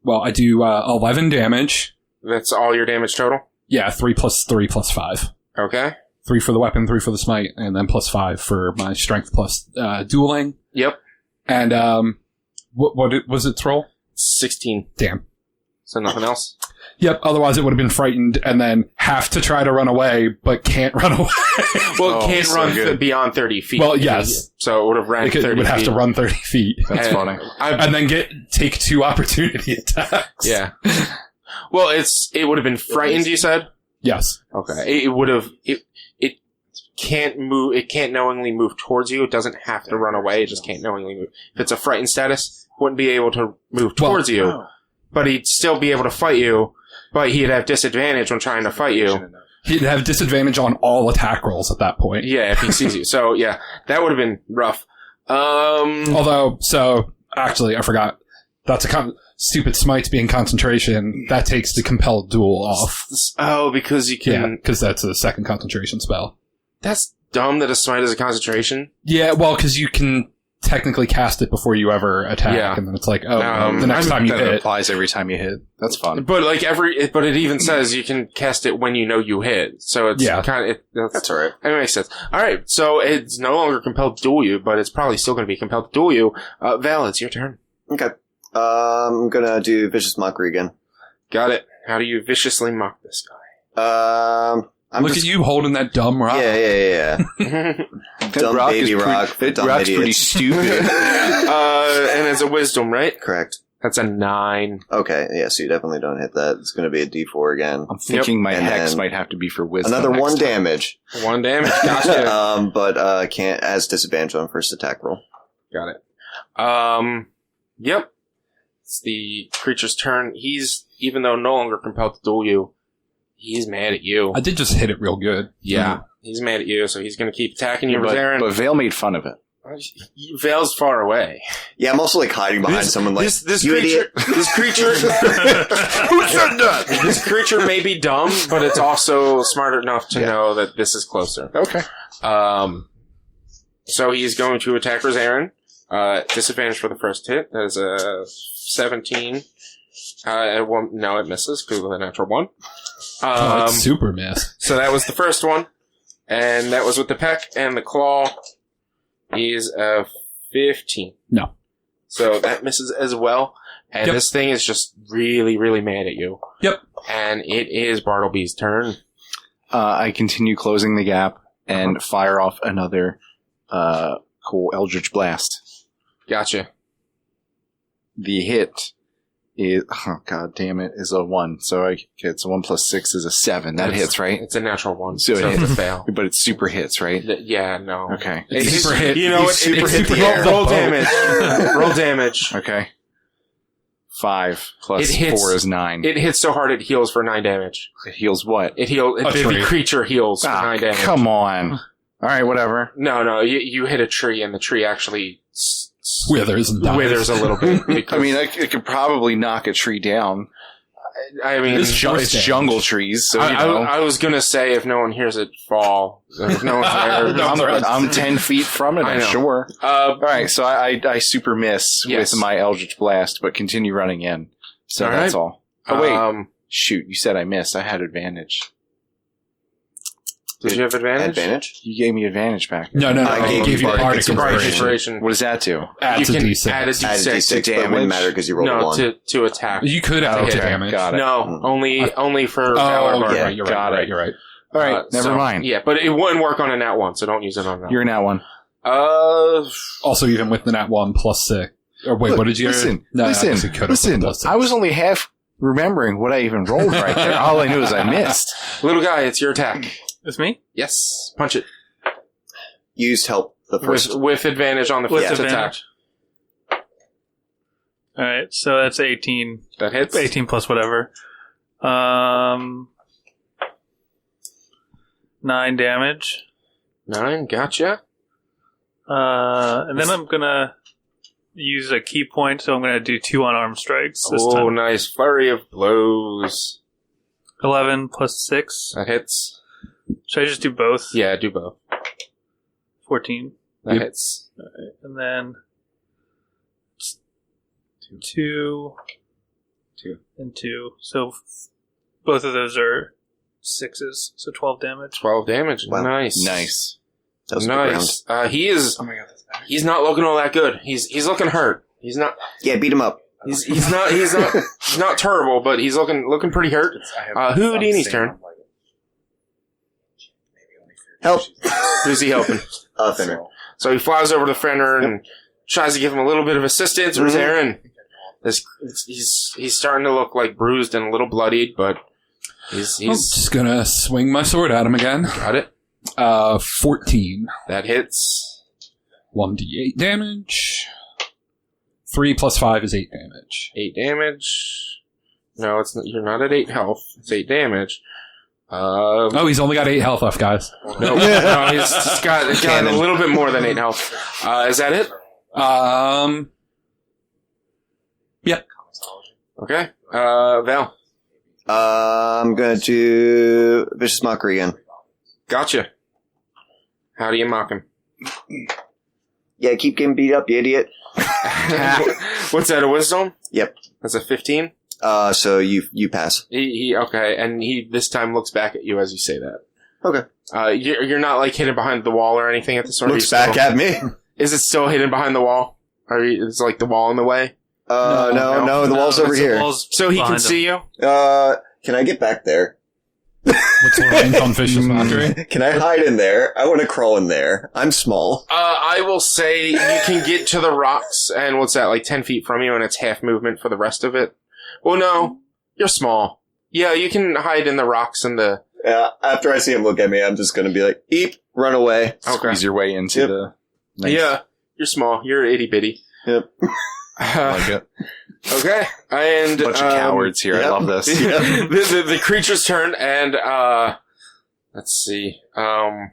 S6: Well, I do 11 damage.
S1: That's all your damage total.
S6: Yeah, 3 plus 3 plus 5.
S1: Okay.
S6: 3 for the weapon, 3 for the smite, and then plus 5 for my strength plus dueling.
S1: Yep.
S6: And what was its roll?
S1: 16.
S6: Damn.
S1: So nothing else.
S6: Yep, otherwise it would have been frightened and then have to try to run away, but can't run away.
S1: Well, it
S3: Oh,
S1: can't
S3: so
S1: run
S3: good.
S1: beyond 30 feet.
S6: Well, yes.
S1: So it would have ran 30
S6: It would have
S1: feet.
S6: to run 30 feet.
S3: That's
S1: And
S3: funny.
S6: And then take 2 opportunity attacks.
S1: Yeah. Well, it would have been frightened, you said?
S6: Yes.
S1: Okay. It would have... It can't move... It can't knowingly move towards you. It doesn't have to run away. It just can't knowingly move. If it's a frightened status, it wouldn't be able to move towards you. But he'd still be able to fight you. But he'd have disadvantage when trying to fight you.
S6: He'd have disadvantage on all attack rolls at that point.
S1: Yeah, if he sees you. So, yeah. That would have been rough.
S6: Although, actually, I forgot. That's a stupid smites being concentration. That takes the compelled duel off.
S1: Oh, because you
S6: Yeah,
S1: can...
S6: because that's a second concentration spell.
S1: That's dumb that a smite is a concentration.
S6: Yeah, well, because you can technically cast it before you ever attack,
S1: Yeah.
S6: and then it's like, the next time you
S3: That
S6: hit.
S3: applies every time you hit. That's fun.
S1: But but it even says you can cast it when you know you hit. So it's
S6: Yeah.
S1: kind of,
S4: That's alright.
S1: It makes sense. Alright, so it's no longer compelled to duel you, but it's probably still going to be compelled to duel you. Val, it's your turn.
S4: Okay. I'm gonna do Vicious Mockery again.
S1: Got it. How do you viciously mock this guy?
S6: Look at you holding that dumb rock.
S4: Yeah. Dumb
S3: rock
S4: baby
S3: is
S4: rock for
S3: That
S4: dumb
S3: rock's pretty
S4: idiots.
S3: stupid.
S1: And it's a wisdom, right?
S4: Correct.
S1: That's a 9.
S4: Okay, yeah, so you definitely don't hit that. It's gonna be a D4 again.
S3: I'm thinking my
S4: And
S3: hex
S4: then
S3: might have to be for wisdom.
S4: Another
S3: next
S4: 1
S3: time.
S4: damage.
S1: 1 damage. Gotcha.
S4: But can't as disadvantage on first attack roll.
S1: Got it. Yep. It's the creature's turn. He's, even though no longer compelled to duel you, he's mad at you.
S6: I did just hit it real good.
S1: Yeah. He's mad at you, so he's going to keep attacking you,
S3: but
S1: Aaron.
S3: Vale made fun of it.
S1: Vale's far away.
S4: Yeah, I'm also like hiding behind someone like,
S1: this
S4: you
S1: creature,
S4: idiot.
S1: this creature,
S3: Who said that?
S1: this creature may be dumb, but it's also smart enough to know that this is closer.
S3: Okay.
S1: So he's going to attack Aaron. Disadvantage for the first hit. That is a 17. No, it misses because of the natural 1.
S6: It's super miss.
S1: So that was the first one. And that was with the peck, and the claw is a 15.
S6: No.
S1: So that misses as well. And
S6: Yep.
S1: this thing is just really, really mad at you.
S6: Yep.
S1: And it is Bartleby's turn.
S3: I continue closing the gap and fire off another cool Eldritch Blast.
S1: Gotcha.
S3: The hit is, oh god damn it, is a 1. So it's a 1 plus 6 is a 7. That
S1: It's-
S3: hits, right?
S1: It's a natural 1.
S3: So
S1: So,
S3: it
S1: it's a
S3: hits.
S1: fail.
S3: But it's super hits, right?
S1: Yeah, no.
S3: Okay.
S6: It's super hit.
S1: You know what?
S3: He's super
S1: It's
S3: hit
S1: super
S3: the air.
S1: roll damage. Roll damage.
S3: Okay. 5 plus
S1: It hits-
S3: 4 is 9.
S1: It hits so hard it heals for 9 damage.
S3: It heals what?
S1: The
S6: tree.
S1: creature heals for 9 damage.
S3: Come on. Alright, whatever.
S1: No, you hit a tree and the tree actually
S6: Withers and dies.
S1: withers a little bit. Because,
S3: I mean, it could probably knock a tree down.
S1: I mean,
S6: This
S3: It's
S6: Force damage.
S3: jungle trees, so you know.
S1: I was gonna say if no one hears it fall, if no one's there,
S3: I'm 10 feet from it,
S1: I
S3: I'm
S1: know.
S3: sure. Alright, so I super miss
S1: Yes.
S3: with my Eldritch Blast, but continue running in. So
S1: All
S3: that's
S1: right.
S3: all. Oh, wait. Shoot, you said I missed. I had advantage.
S1: Did you have advantage?
S4: Advantage?
S3: You gave me advantage back.
S6: No,
S4: I
S6: He
S4: gave
S6: gave you
S4: you
S6: Bardic
S1: It's a Bardic
S6: Inspiration.
S1: inspiration.
S3: What does that do?
S6: Adds
S1: You
S6: a
S1: can
S6: D6.
S1: add a
S4: Add a
S1: D6
S4: D6, but it wouldn't
S3: damage?
S4: matter because you rolled a
S1: No,
S4: 1.
S1: to attack.
S6: You could have
S3: Okay,
S6: hit damage.
S3: got it.
S1: No, only for Valor
S6: Oh,
S1: Bardic.
S6: yeah, you're right.
S3: Got
S6: You're
S3: it.
S6: right. You're right.
S3: Alright, never
S1: so,
S3: mind.
S1: Yeah, but it wouldn't work on a nat 1, so don't use it on that.
S3: You're in that one.
S6: Also, even with the nat 1 plus 6. Or wait,
S3: Look,
S6: what did you?
S3: Listen,
S6: No, I guess you
S3: listen,
S6: could have
S3: listen.
S6: plus 6.
S3: I was only half remembering what I even rolled right there. All I knew is I missed.
S1: Little guy, it's your attack.
S8: It's me?
S1: Yes, punch it
S4: Used help the first.
S1: with advantage on the
S8: With
S1: first attack.
S8: advantage. Alright, so that's 18.
S1: That hits.
S8: 18 plus whatever. 9 damage.
S1: 9, gotcha.
S8: And then I'm gonna use a key point, so I'm gonna do 2 unarmed strikes this
S1: Oh,
S8: time.
S1: nice. Flurry of blows.
S8: 11 plus 6.
S1: That hits.
S8: Should I just do both?
S1: Yeah, do both.
S8: 14.
S1: That hits.
S8: Alright, and then 2 and 2. So both of those are 6s, so 12 damage.
S1: 12 damage.
S4: Wow.
S1: Nice.
S3: Nice.
S4: That was a good round.
S1: Nice. He is.
S3: Oh my god, that's bad.
S1: He's not looking all that good. He's looking hurt. He's not.
S4: Yeah, beat him up.
S1: He's not terrible, but he's looking pretty hurt. Houdini's turn.
S4: Help.
S1: Who's he helping?
S4: Fenrir.
S1: So he flies over to Fenrir and tries to give him a little bit of assistance. Where's Aaron? He's starting to look like bruised and a little bloodied, but
S6: I'm
S1: he's
S6: just gonna swing my sword at him again.
S1: got it.
S6: 14.
S1: That hits.
S6: 1d8 damage. 3 plus 5 is 8 damage.
S1: 8 damage. No, it's not, you're not at 8 health. It's 8 damage.
S6: Oh, he's only got 8 health left, guys.
S1: No, he's got a little bit more than 8 health. Is that it?
S6: Yeah.
S1: Okay. Val.
S4: I'm going to do Vicious Mockery again.
S1: Gotcha. How do you mock him?
S4: Yeah, keep getting beat up, you idiot.
S1: What's that, a wisdom?
S4: Yep.
S1: That's a 15?
S4: So you pass.
S1: He okay, and he this time looks back at you as you say that.
S4: Okay.
S1: You're not like hidden behind the wall or anything at the start.
S4: Looks back at me.
S1: Is it still hidden behind the wall? Is like the wall in the way?
S4: No, the wall's over here.
S1: So he can
S8: behind
S1: see you?
S4: Can I get back there?
S6: What's the range on Vicious Mockery?
S4: Can I hide in there? I want to crawl in there. I'm small.
S1: I will say you can get to the rocks, and what's that, like 10 feet from you, and it's half movement for the rest of it? Well, no. You're small. Yeah, you can hide in the rocks and the...
S4: After I see him look at me, I'm just going to be like, eep, run away.
S3: Squeeze your way into
S4: Yep.
S3: the... Nice.
S1: Yeah, you're small. You're itty-bitty.
S4: Yep.
S3: I like it.
S1: Okay, and...
S3: Bunch of cowards here. I
S4: yep.
S3: love this.
S1: the creature's turn, and, let's see,
S3: I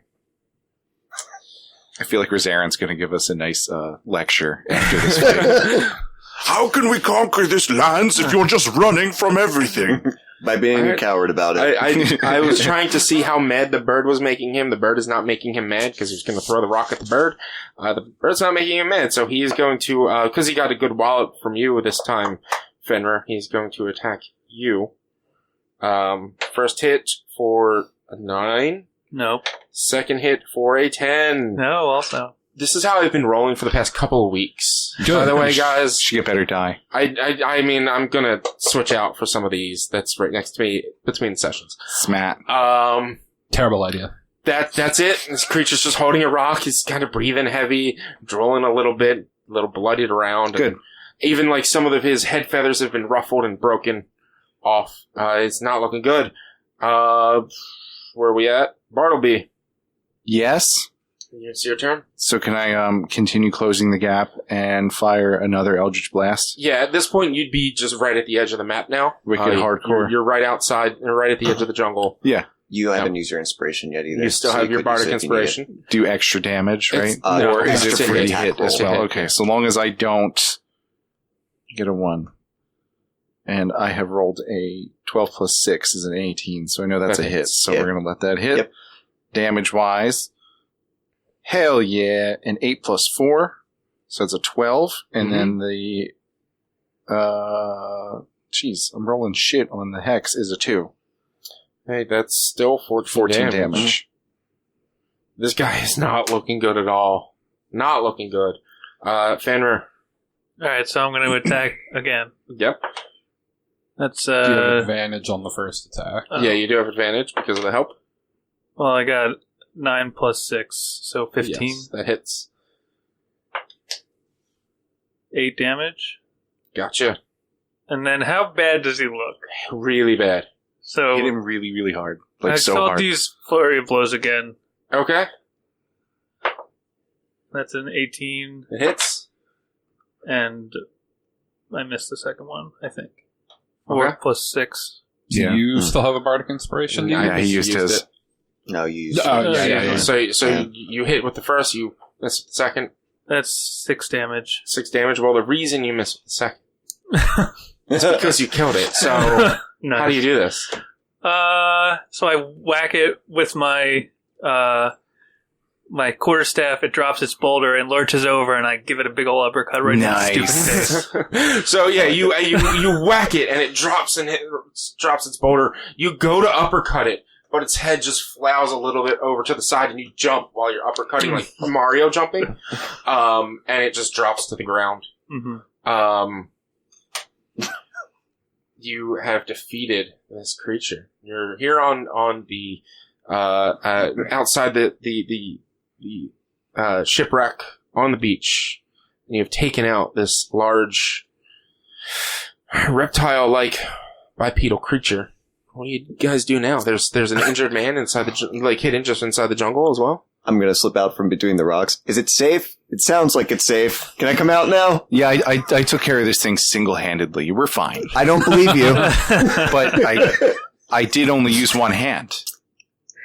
S3: feel like Rosarin's going to give us a nice lecture after this fight.
S9: How can we conquer this lands if you're just running from everything?
S4: By being a coward about it.
S1: I was trying to see how mad the bird was making him. The bird is not making him mad because he's going to throw the rock at the bird. The bird's not making him mad, so he is going to, because he got a good wallop from you this time, Fenrir, he's going to attack you. First hit for a 9.
S8: Nope.
S1: Second hit for a 10.
S8: No, also.
S1: This is how I've been rolling for the past couple of weeks.
S6: Good.
S1: By the way, guys,
S3: She get better die.
S1: I mean, I'm gonna switch out for some of these. That's right next to me between sessions.
S3: Smat.
S6: Terrible idea.
S1: That's it. This creature's just holding a rock. He's kind of breathing heavy, drooling a little bit, a little bloodied around.
S3: Good.
S1: And even like some of his head feathers have been ruffled and broken off. It's not looking good. Where are we at? Bartleby.
S3: Yes.
S1: It's your turn.
S3: So can I continue closing the gap and fire another Eldritch Blast?
S1: Yeah, at this point, you'd be just right at the edge of the map now.
S3: Wicked hardcore.
S1: You're right outside. You're right at the edge of the jungle.
S3: Yeah.
S4: You haven't used your inspiration yet either.
S1: You still
S4: so
S1: have your
S4: could
S1: bardic
S4: use it if you need it.
S1: inspiration.
S3: Do extra damage, right?
S1: It's- no,
S3: or is it
S1: it's a
S3: free
S1: hit.
S3: hit as
S1: It's a
S3: well?
S1: hit.
S3: Okay, so long as I don't get a 1. And I have rolled a 12 plus 6 is an 18, so I know that's
S1: That
S3: a hit.
S1: hits.
S3: So
S4: Yep.
S3: we're going to let that hit.
S4: Yep.
S3: Damage-wise, hell yeah, an 8 plus 4, so it's a 12. And then the, I'm rolling shit on the hex, is a 2.
S1: Hey, that's still 14
S3: damage.
S1: This guy is not looking good at all. Not looking good. Fenrir.
S8: Alright, so I'm going to attack again.
S1: Yep.
S8: That's,
S6: You have advantage on the first attack.
S1: Yeah, you do have advantage because of the help.
S8: well, I got 9 plus 6, so 15.
S1: Yes, that hits.
S8: 8 damage.
S1: Gotcha.
S8: And then how bad does he look?
S1: Really bad.
S8: So,
S3: Hit him really, really hard. Like
S8: I
S3: so
S8: still
S3: hard.
S8: use Flurry of Blows again.
S1: Okay.
S8: That's an 18
S1: It hits.
S8: and I missed the second one, I think.
S1: Okay.
S8: 4 plus 6.
S6: Do
S3: Yeah.
S6: you still have a bardic inspiration?
S3: Yeah, he used his.
S1: it.
S4: No, you use
S6: Oh, yeah.
S1: So
S4: Yeah.
S1: you hit with the first, you miss with the second.
S8: That's 6 damage.
S1: 6 damage. Well, the reason you miss with the second is because you killed it. So
S8: Nice.
S1: how do you do this?
S8: So I whack it with my my quarterstaff. It drops its boulder and lurches over, and I give it a big ol' uppercut right in its stupid face.
S1: So yeah, you whack it and it drops drops its boulder. You go to uppercut it, but its head just flails a little bit over to the side, and you jump while you're uppercutting like Mario jumping, and it just drops to the ground.
S8: Mm-hmm.
S1: You have defeated this creature. You're here on the outside the shipwreck on the beach, and you've taken out this large reptile-like bipedal creature. What do you guys do now? There's an injured man inside hidden just inside the jungle as well.
S4: I'm gonna slip out from between the rocks. Is it safe? It sounds like it's safe. Can I come out now?
S3: Yeah, I took care of this thing single-handedly. We're fine.
S4: I don't believe you.
S3: But I did only use one hand.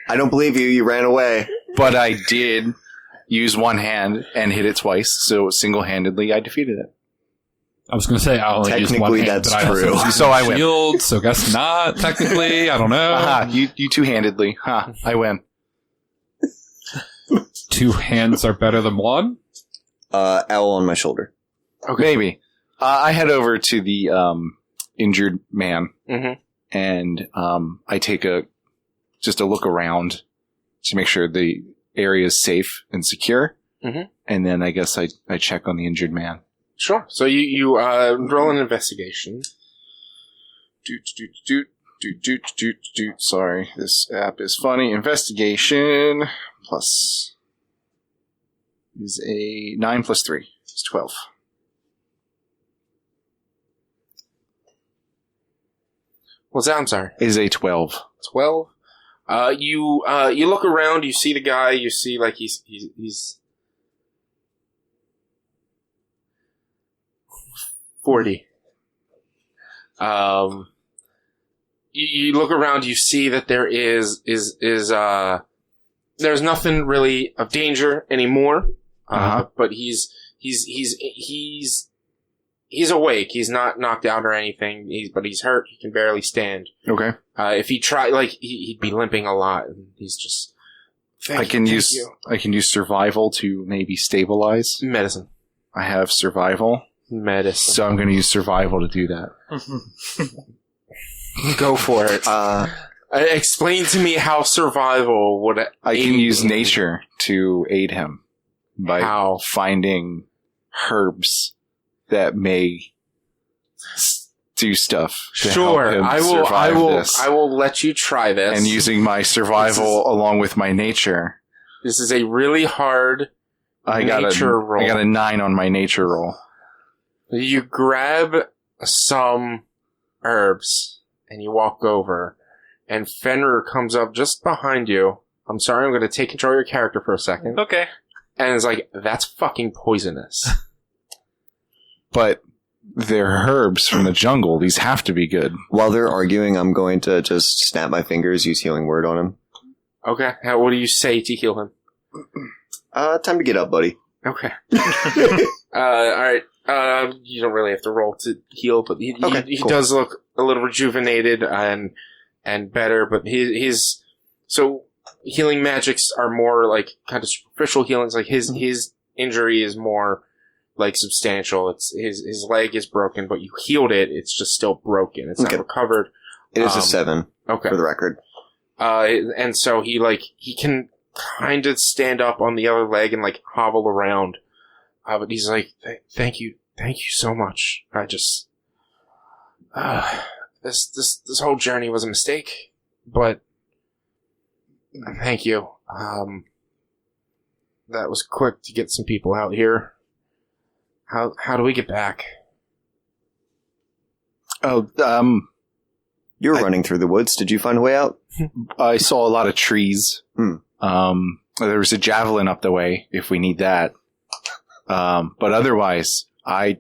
S4: I don't believe you. You ran away.
S3: But I did use one hand and hit it twice, so single-handedly I defeated it.
S6: I was going to say I only used one
S4: Technically,
S6: hand,
S4: that's
S6: but I also
S4: true.
S6: used
S3: So I
S6: my
S3: win.
S6: shield, so guess not. Technically, I don't know.
S3: You two-handedly. I win.
S6: 2 hands are better than one.
S4: Owl on my shoulder.
S1: Okay.
S3: Maybe. I head over to the injured man, and I take just a look around to make sure the area is safe and secure, and then I guess I check on the injured man.
S1: Sure. So you roll an investigation.
S3: Sorry, this app is funny. Investigation plus is a 9 plus 3. It's 12.
S1: What's that? I'm sorry.
S3: Is a 12.
S1: 12. You look around. You see the guy. You see like he's 40. You look around. You see that there is there's nothing really of danger anymore. But he's awake. He's not knocked out or anything. But he's hurt. He can barely stand.
S3: Okay.
S1: If he tried, he'd be limping a lot. And he's just.
S3: I can use survival to maybe stabilize.
S1: Medicine.
S3: I have survival,
S1: Medicine.
S3: so I'm going to use survival to do that.
S1: Go for it. Explain to me how survival would.
S3: I can use nature to aid him by finding herbs that may do stuff. To help him survive this.
S1: I will let you try this.
S3: And using my survival along with my nature.
S1: This is a really hard nature roll.
S3: I got a 9 on my nature roll.
S1: You grab some herbs and you walk over, and Fenrir comes up just behind you. I'm sorry, I'm going to take control of your character for a second.
S8: Okay.
S1: And it's like, that's fucking poisonous.
S3: But they're herbs from the jungle. These have to be good.
S4: While they're arguing, I'm going to just snap my fingers, use healing word on him.
S1: Okay. What do you say to heal him?
S4: Time to get up, buddy.
S1: Okay. Alright. You don't really have to roll to heal, but he
S4: cool.
S1: does look a little rejuvenated and better, but so healing magics are more like kind of superficial healings. Like his injury is more like substantial. It's his leg is broken, but you healed it. It's just still broken. It's not recovered.
S4: It is a 7.
S1: Okay.
S4: For the record.
S1: And so he can kind of stand up on the other leg and like hobble around. But he's like, thank you so much. I just, this whole journey was a mistake, but thank you. That was quick to get some people out here. How do we get back?
S3: Oh,
S4: you were running through the woods. Did you find a way out?
S3: I saw a lot of trees. There was a javelin up the way if we need that. But otherwise, I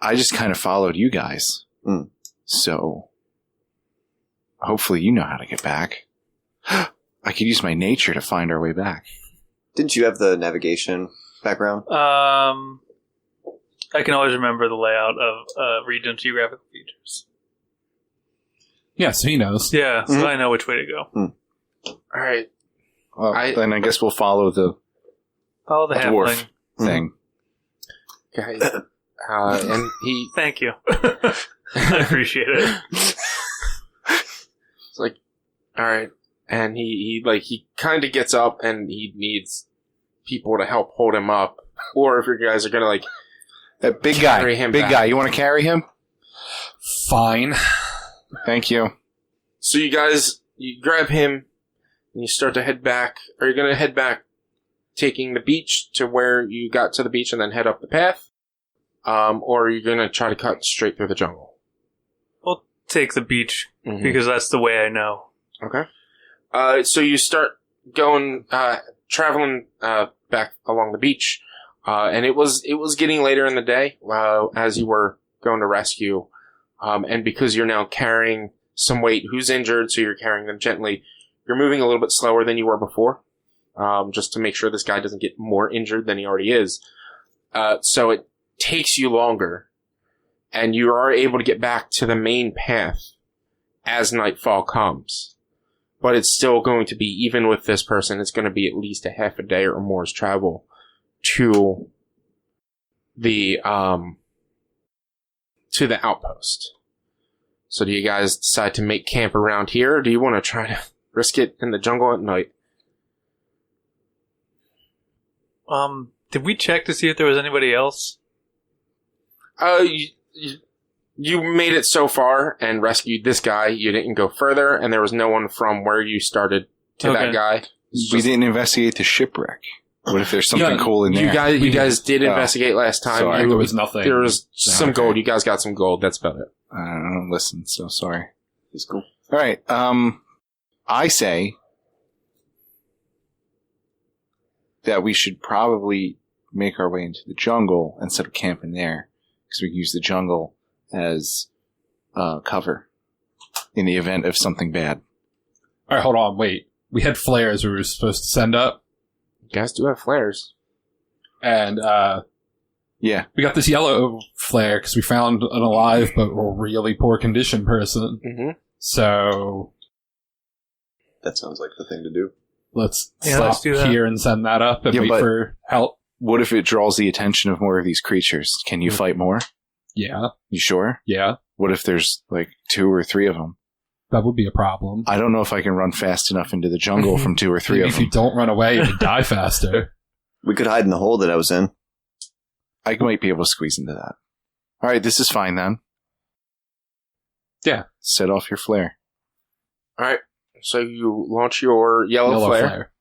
S3: I just kind of followed you guys.
S4: Mm.
S3: So hopefully you know how to get back. I could use my nature to find our way back.
S4: Didn't you have the navigation background?
S8: I can always remember the layout of region's geographical features.
S6: Yes, he knows.
S8: Yeah, so I know which way to go.
S1: All right.
S3: Well, then I guess we'll follow the
S8: Follow the
S3: dwarf
S8: halfling.
S3: thing.
S1: Okay. And he...
S8: Thank you. I appreciate it.
S1: It's like, all right. And he kind of gets up and he needs people to help hold him up. Or if you guys are going to, like,
S3: That big
S1: carry
S3: guy.
S1: him
S3: Big
S1: back.
S3: guy. You want to carry him?
S6: Fine.
S3: Thank you.
S1: So you guys, you grab him and you start to head back. Are you going to head back taking the beach to where you got to the beach and then head up the path? Or are you going to try to cut straight through the jungle?
S8: We'll take the beach
S1: Mhm.
S8: because that's the way I know.
S1: Okay. So you start going, traveling, back along the beach. And it was getting later in the day, as you were going to rescue. And because you're now carrying some weight, who's injured, so you're carrying them gently, you're moving a little bit slower than you were before. Just to make sure this guy doesn't get more injured than he already is. So it takes you longer. And you are able to get back to the main path as nightfall comes. But it's still going to be, even with this person, it's going to be at least a half a day or more's travel to the outpost. So do you guys decide to make camp around here, or do you want to try to risk it in the jungle at night?
S8: Did we check to see if there was anybody else?
S1: You made it so far and rescued this guy. You didn't go further, and there was no one from where you started to that guy.
S3: We didn't investigate the shipwreck. What if there's something cool in there?
S1: You guys did investigate last time.
S3: Sorry.
S6: There was nothing.
S1: There was some gold. You guys got some gold. That's about it.
S3: I don't listen, so sorry.
S4: He's cool.
S3: All right. I say that we should probably make our way into the jungle instead of camping there, because we can use the jungle as cover in the event of something bad.
S6: All right, hold on. Wait. We had flares we were supposed to send up.
S1: You guys do have flares.
S6: And,
S3: Yeah.
S6: we got this yellow flare because we found an alive but really poor condition person.
S1: Mm-hmm.
S6: So
S4: That sounds like the thing to do.
S6: let's
S8: let's
S6: stop
S8: do that.
S6: here and send that up and
S3: Yeah,
S6: wait
S3: but-
S6: for help.
S3: What if it draws the attention of more of these creatures? Can you fight more?
S6: Yeah,
S3: You sure?
S6: yeah.
S3: What if there's like 2 or 3 of them?
S6: That would be a problem.
S3: I don't know if I can run fast enough into the jungle from 2 or 3
S6: Maybe
S3: of
S6: if you
S3: them.
S6: don't run away, you die faster.
S4: We could hide in the hole that I was in.
S3: I might be able to squeeze into that. All right, this is fine then.
S6: Yeah.
S3: Set off your flare.
S1: All right. So you launch your yellow flare.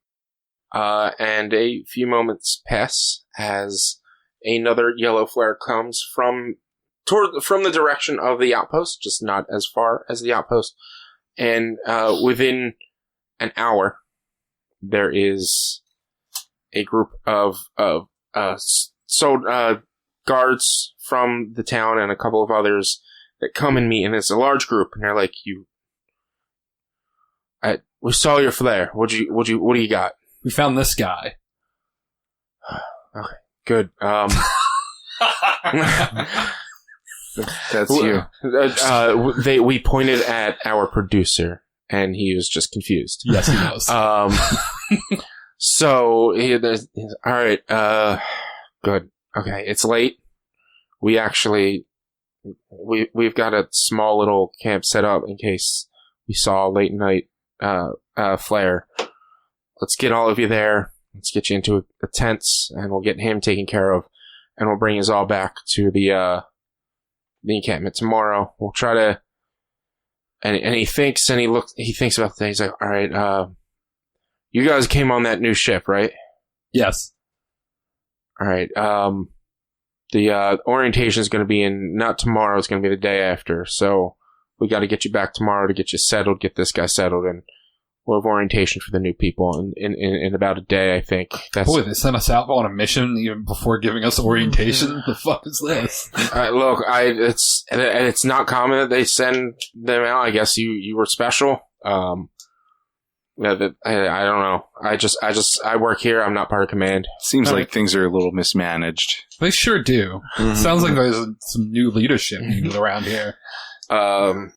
S1: And a few moments pass as another yellow flare comes from the direction of the outpost, just not as far as the outpost. And within an hour, there is a group of guards from the town and a couple of others that come and meet, and it's a large group, and they're like, we saw your flare. What do you got?
S6: We found this guy.
S1: Okay, good.
S3: That's you.
S1: We pointed at our producer, and he was just confused.
S6: Yes, he knows.
S1: So all right. Good. Okay, it's late. We've got a small little camp set up in case we saw a late night flare. Let's get all of you there. Let's get you into a tents, and we'll get him taken care of, and we'll bring us all back to the encampment tomorrow. We'll try to. And he thinks about the thing. He's like, all right, you guys came on that new ship, right?
S6: Yes.
S1: All right. The orientation is going to be not tomorrow. It's going to be the day after. So we got to get you back tomorrow to get you settled, get this guy settled, and we'll have orientation for the new people in about a day, I think.
S6: Boy, they sent us out on a mission even before giving us orientation. The fuck is this?
S1: Look, it's not common that they send them out. I guess you were special. I don't know. I work here. I'm not part of command.
S3: Seems like things are a little mismanaged.
S6: They sure do.
S3: Mm-hmm.
S6: Sounds like there's some new leadership needed around here.
S1: Don't.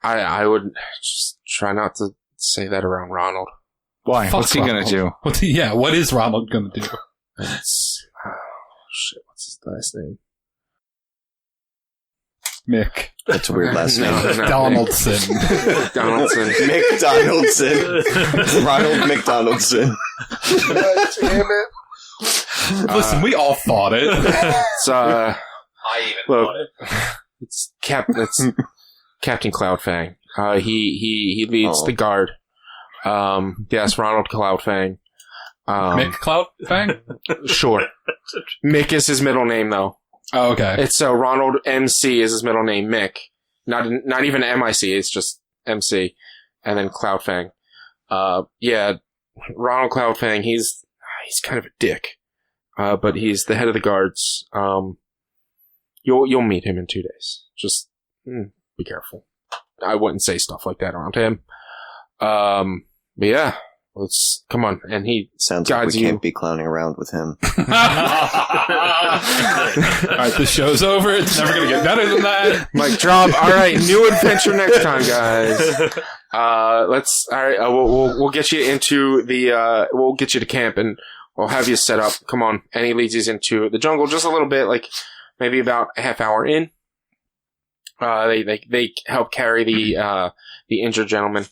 S1: I would just try not to say that around Ronald.
S3: Why?
S6: Fuck
S3: What's he
S6: Ronald.
S3: gonna do?
S6: What is Ronald gonna do?
S1: Shit, what's his last name?
S6: Mick.
S4: That's a weird last name.
S6: Donaldson.
S1: Donaldson.
S4: Mick Donaldson. Ronald McDonaldson.
S9: God damn it.
S6: Listen, we all thought it.
S1: It's
S7: I even
S1: look,
S7: thought it.
S1: it's Captain Cloudfang. He leads the guard. Yes, Ronald Cloudfang.
S6: Mick Cloudfang?
S1: Sure. Mick is his middle name, though.
S6: Oh, okay.
S1: It's so Ronald MC is his middle name, Mick. Not even MIC. It's just MC, and then Cloudfang. Yeah, Ronald Cloudfang. He's kind of a dick, but he's the head of the guards. You'll meet him in 2 days. Just be careful. I wouldn't say stuff like that around him. But yeah, come on. And he
S4: sounds like
S1: guides
S4: we
S1: you.
S4: can't be clowning around with him.
S6: All right, the show's over. It's never going to get better than that.
S1: Mic drop. All right, new adventure next time, guys. We'll get you into we'll get you to camp and we'll have you set up. Come on. And he leads you into the jungle just a little bit, like maybe about a half hour in. They help carry the injured gentleman,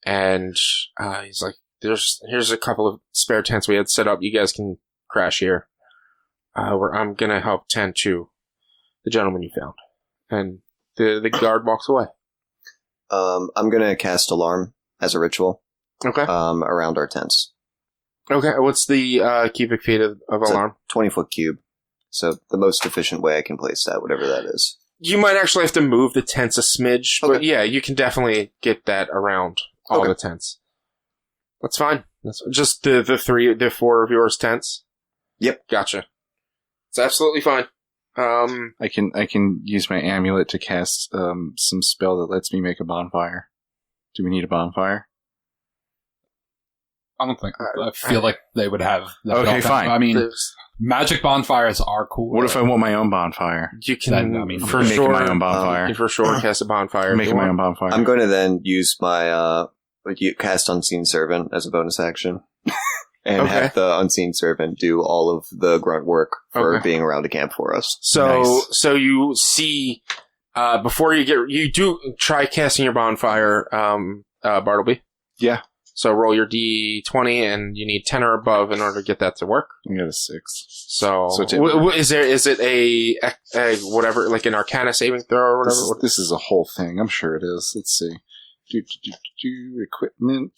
S1: and he's like, here's a couple of spare tents we had set up. You guys can crash here. I'm gonna help tend to the gentleman you found. And the guard walks away.
S4: I'm gonna cast alarm as a ritual.
S1: Okay.
S4: Around our tents.
S1: Okay. What's the cubic feet of
S4: It's
S1: alarm?
S4: 20-foot cube. So the most efficient way I can place that, whatever that is.
S1: You might actually have to move the tents a smidge, but
S4: Okay.
S1: yeah, you can definitely get that around all
S4: Okay.
S1: the tents. That's fine. That's just the four of yours tents.
S4: Yep.
S1: Gotcha. It's absolutely fine.
S3: I can use my amulet to cast some spell that lets me make a bonfire. Do we need a bonfire?
S6: I don't think. I feel like they would have.
S3: Okay, fine.
S6: I mean, magic bonfires are cool.
S3: What if I want my own bonfire?
S1: You can,
S6: Then, I mean,
S1: for
S3: Making
S1: sure,
S3: my own bonfire.
S1: you can for sure cast a bonfire.
S3: Making my own bonfire.
S4: I'm going to then use my cast Unseen Servant as a bonus action. And
S1: Okay.
S4: have the Unseen Servant do all of the grunt work for
S1: Okay.
S4: being around a camp for us.
S1: So,
S3: Nice.
S1: so you see, before you do try casting your bonfire, Bartleby.
S3: Yeah.
S1: So roll your D20, and you need 10 or above in order to get that to work.
S3: I got a 6.
S1: So,
S3: So it's
S1: is it a whatever, like an Arcana saving throw or whatever?
S3: This is a whole thing. I'm sure it is. Let's see. Equipment.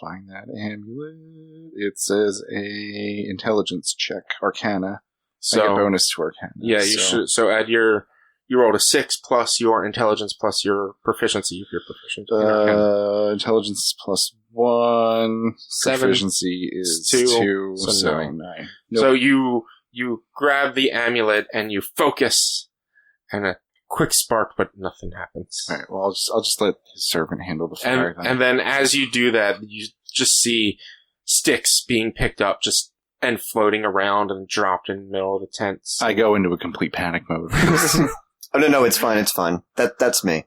S3: Find that amulet. It says a intelligence check, Arcana. I get bonus to Arcana.
S1: Yeah, you should. So add you rolled a 6 plus your intelligence plus your proficiency if you're proficient. in Arcana.
S3: Intelligence is plus 1.
S1: 7.
S3: Proficiency is
S1: 2.
S3: 2.
S1: So
S3: So
S1: 9.
S3: 9.
S1: So you grab the amulet and you focus, and a quick spark, but nothing happens.
S3: All right. Well, I'll just let his servant handle the fire.
S1: And then as you do that, you just see sticks being picked up and floating around and dropped in the middle of the tents.
S3: I go into a complete panic mode.
S4: Oh, no, it's fine, it's fine. That's me.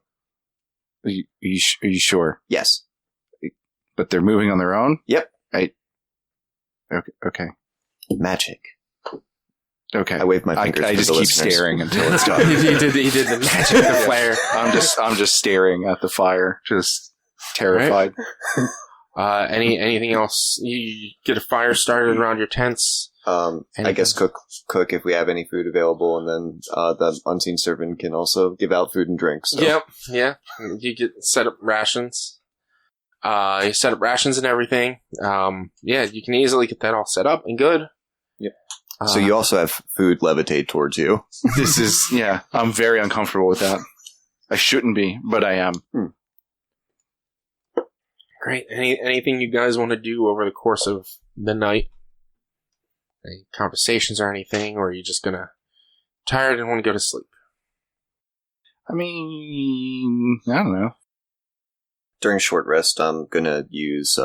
S3: Are you sure?
S4: Yes.
S3: But they're moving on their own?
S4: Yep.
S3: Okay.
S4: Magic.
S3: Okay.
S4: I wave my fingers
S3: I
S4: for
S3: just
S4: the
S3: keep
S4: listeners.
S3: staring until it's done.
S1: he did the magic of the flare.
S3: I'm just staring at the fire, just terrified.
S1: Anything else? You get a fire started around your tents.
S4: I guess cook if we have any food available, and then the Unseen Servant can also give out food and drinks. So.
S1: Yep, yeah. You get set up rations. You set up rations and everything. Yeah, you can easily get that all set up and good.
S4: Yep. So you also have food levitate towards you.
S3: This is, I'm very uncomfortable with that. I shouldn't be, but I am.
S1: Great. Anything you guys want to do over the course of the night? Any conversations or anything, or are you just gonna tired and want to go to sleep?
S3: I mean, I don't know.
S4: During short rest, I'm gonna use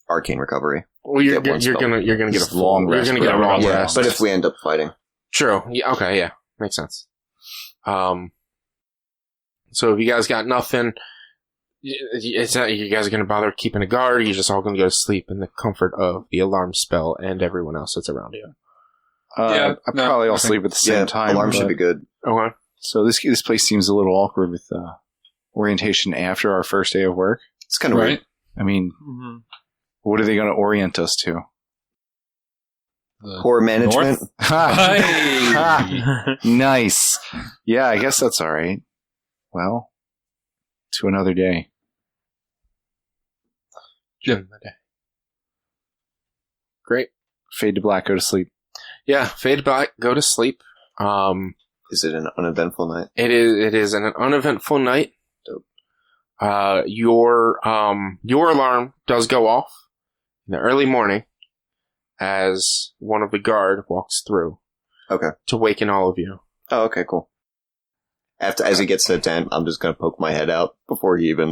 S4: arcane recovery.
S1: Well, you're gonna get a long rest. You're gonna get a long rest.
S4: But if we end up fighting,
S1: true. Yeah. Okay. Yeah. Makes sense. So if you guys got nothing, it's not you guys are gonna bother keeping a guard. You're just all gonna go to sleep in the comfort of the alarm spell and everyone else that's around you.
S3: I probably all sleep at the same time.
S4: Alarm should be good.
S1: Okay.
S3: So this place seems a little awkward with orientation after our first day of work.
S4: It's kind of
S6: Right.
S4: weird.
S3: I mean, what are they going to orient us to?
S4: Poor management.
S3: Nice. Yeah, I guess that's all right. Well, to another day.
S1: Great.
S3: Fade to black, go to sleep.
S1: Yeah, fade back, go to sleep.
S4: Is it an uneventful night?
S1: It is an uneventful night.
S4: Dope.
S1: Your alarm does go off in the early morning as one of the guard walks through.
S4: Okay.
S1: To waken all of you.
S4: Oh, okay, cool. As he gets to the tent, I'm just gonna poke my head out before he even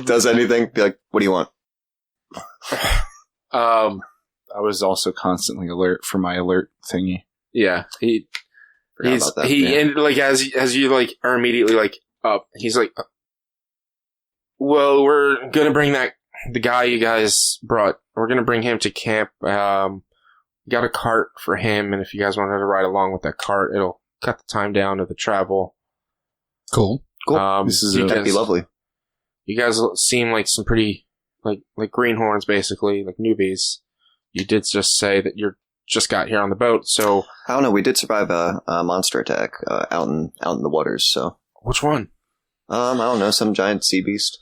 S4: does anything. Be like, "What do you want?"
S3: I was also constantly alert for my alert thingy.
S1: Yeah,
S4: Forgot about that.
S1: and like as you like are immediately like up, he's like, well, we're gonna bring the guy you guys brought. We're gonna bring him to camp. Got a cart for him, and if you guys wanted to ride along with that cart, it'll cut the time down of the travel.
S6: Cool.
S4: Cool. That'd be lovely.
S1: You guys seem like some pretty like greenhorns, basically, like newbies. You did just say that you're just got here on the boat, so
S4: I don't know. We did survive a monster attack out in the waters. So
S1: which one?
S4: I don't know. Some giant sea beast.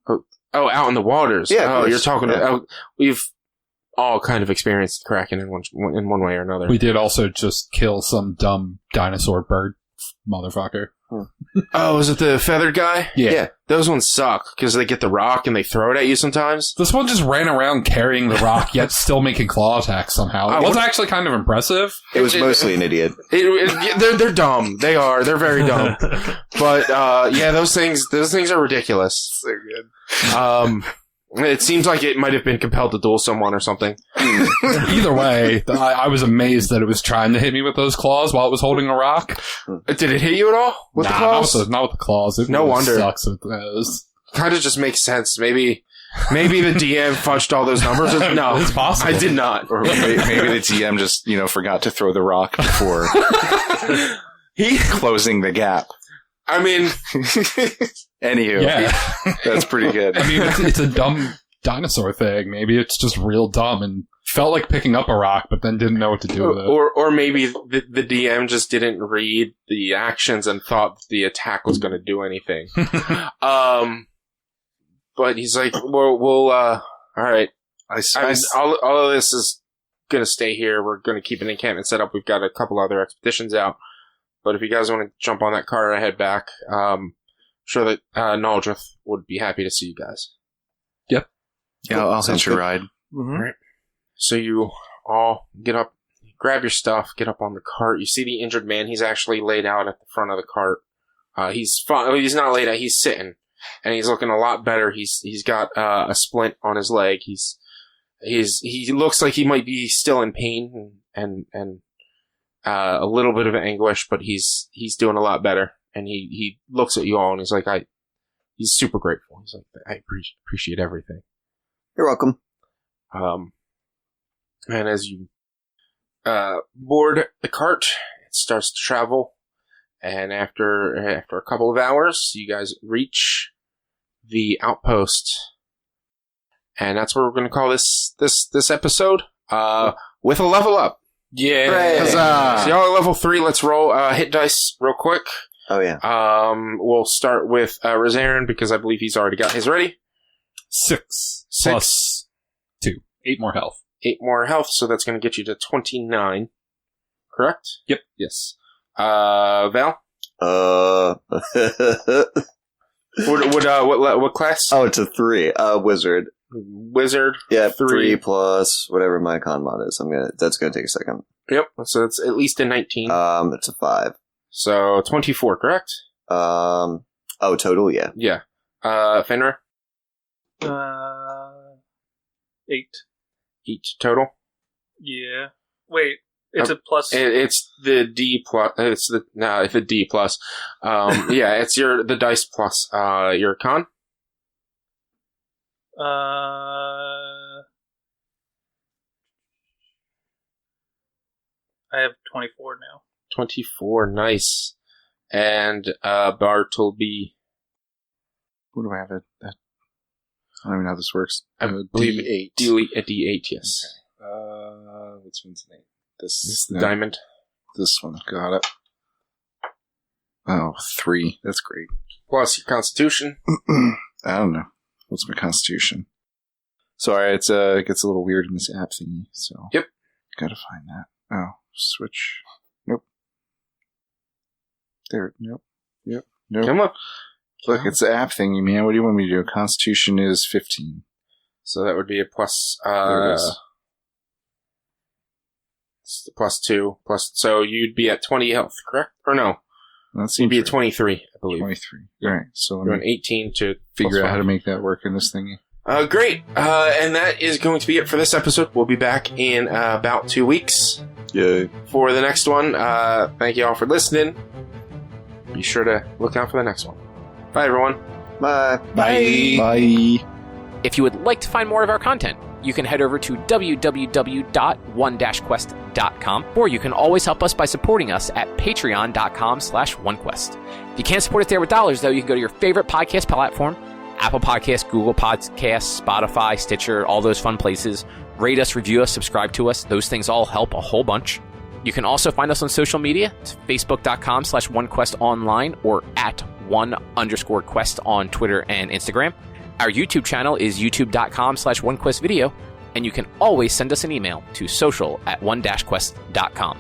S1: Oh, out in the waters.
S4: Yeah.
S1: Oh, you're talking.
S4: Yeah.
S1: We've all kind of experienced Kraken in one way or another.
S6: We did also just kill some dumb dinosaur bird motherfucker.
S1: Oh, is it the feathered guy?
S6: Yeah.
S1: Those ones suck because they get the rock and they throw it at you sometimes.
S6: This one just ran around carrying the rock, yet still making claw attacks somehow. It was actually kind of impressive.
S4: It was mostly an idiot.
S1: They're dumb. They are. They're very dumb. But yeah, those things are ridiculous.
S3: They're good.
S1: It seems like it might have been compelled to duel someone or something.
S6: Either way, I was amazed that it was trying to hit me with those claws while it was holding a rock.
S1: Did it hit you at all with the claws?
S6: Not with the claws. It
S1: no
S6: really
S1: wonder.
S6: Sucks with those.
S1: Kind of just makes sense. Maybe the DM fudged all those numbers. No,
S6: it's possible.
S1: I did not.
S3: Or maybe the GM just, forgot to throw the rock before closing the gap.
S1: I mean,
S3: anywho,
S6: yeah,
S3: that's pretty good.
S6: I mean, it's a dumb dinosaur thing. Maybe it's just real dumb and felt like picking up a rock, but then didn't know what to do with it.
S1: Or maybe the DM just didn't read the actions and thought the attack was going to do anything. But he's like, we'll all right. All of this is going to stay here. We're going to keep an encampment set up. We've got a couple other expeditions out. But if you guys want to jump on that car and head back, sure that Naldrith would be happy to see you guys.
S6: Yep.
S3: Yeah, I'll hitch a ride.
S1: Mm-hmm. All right. So you all get up, grab your stuff, get up on the cart. You see the injured man. He's actually laid out at the front of the cart. He's not laid out. He's sitting, and he's looking a lot better. He's got a splint on his leg. He looks like he might be still in pain and a little bit of anguish, but he's doing a lot better. And he looks at you all and he's like, he's super grateful. He's like, I appreciate everything.
S4: You're welcome.
S1: And as you board the cart, it starts to travel. And after a couple of hours, you guys reach the outpost. And that's what we're going to call this episode. With a level up.
S3: Yeah.
S1: So y'all are level 3. Let's roll hit dice real quick.
S4: Oh, yeah.
S1: We'll start with Rosarin because I believe he's already got his ready.
S6: 6 plus 2. 8 more health.
S1: 8 more health, so that's going to get you to 29. Correct?
S6: Yep.
S1: Yes. Val? What class?
S4: Oh, it's a 3. Wizard.
S1: Wizard.
S4: Yeah,
S1: 3.
S4: 3 plus whatever my con mod is. That's gonna take a second.
S1: Yep. So it's at least a 19.
S4: It's a 5.
S1: So 24, correct?
S4: Total, yeah.
S1: Yeah. Fenrir?
S8: 8.
S1: 8 total?
S8: Yeah. Wait, it's a plus.
S1: It's the D plus. It's the D plus. Yeah, it's the dice plus your con.
S8: I have 24 now.
S1: 24, nice. And Bartleby.
S3: What do I have? I don't even know how this works.
S1: I believe
S3: D8.
S1: A D8, yes.
S3: Okay. Which one's the name?
S1: This is the diamond.
S3: This one. Got it. Oh, 3. That's great.
S1: Plus your constitution.
S3: I don't know. What's my constitution? Sorry, it gets a little weird in this app thingy, so...
S1: Yep.
S3: Gotta find that. Oh, switch. Nope. There. Nope. Yep. Nope.
S1: Come on.
S3: Look, it's the app thingy, man. What do you want me to do? Constitution is 15.
S1: So that would be a plus...
S3: There it is.
S1: It's plus 2. So you'd be at 20 health, correct? Or no? You'd be at 23, I believe.
S3: 23. All right. So
S1: you're an 18 to
S3: figure out how to make that work in this thingy.
S1: Great. And that is going to be it for this episode. We'll be back in about 2 weeks.
S3: Yay.
S1: For the next one. Thank you all for listening. Be sure to look out for the next one. Bye, everyone.
S4: Bye.
S3: Bye. Bye.
S10: If you would like to find more of our content, you can head over to www.one-quest.com, or you can always help us by supporting us at patreon.com/onequest. If you can't support us there with dollars, though, you can go to your favorite podcast platform, Apple Podcasts, Google Podcasts, Spotify, Stitcher, all those fun places. Rate us, review us, subscribe to us. Those things all help a whole bunch. You can also find us on social media. It's facebook.com/onequestonline or at @1_quest on Twitter and Instagram. Our YouTube channel is youtube.com/onequestvideo, and you can always send us an email to social@one-quest.com.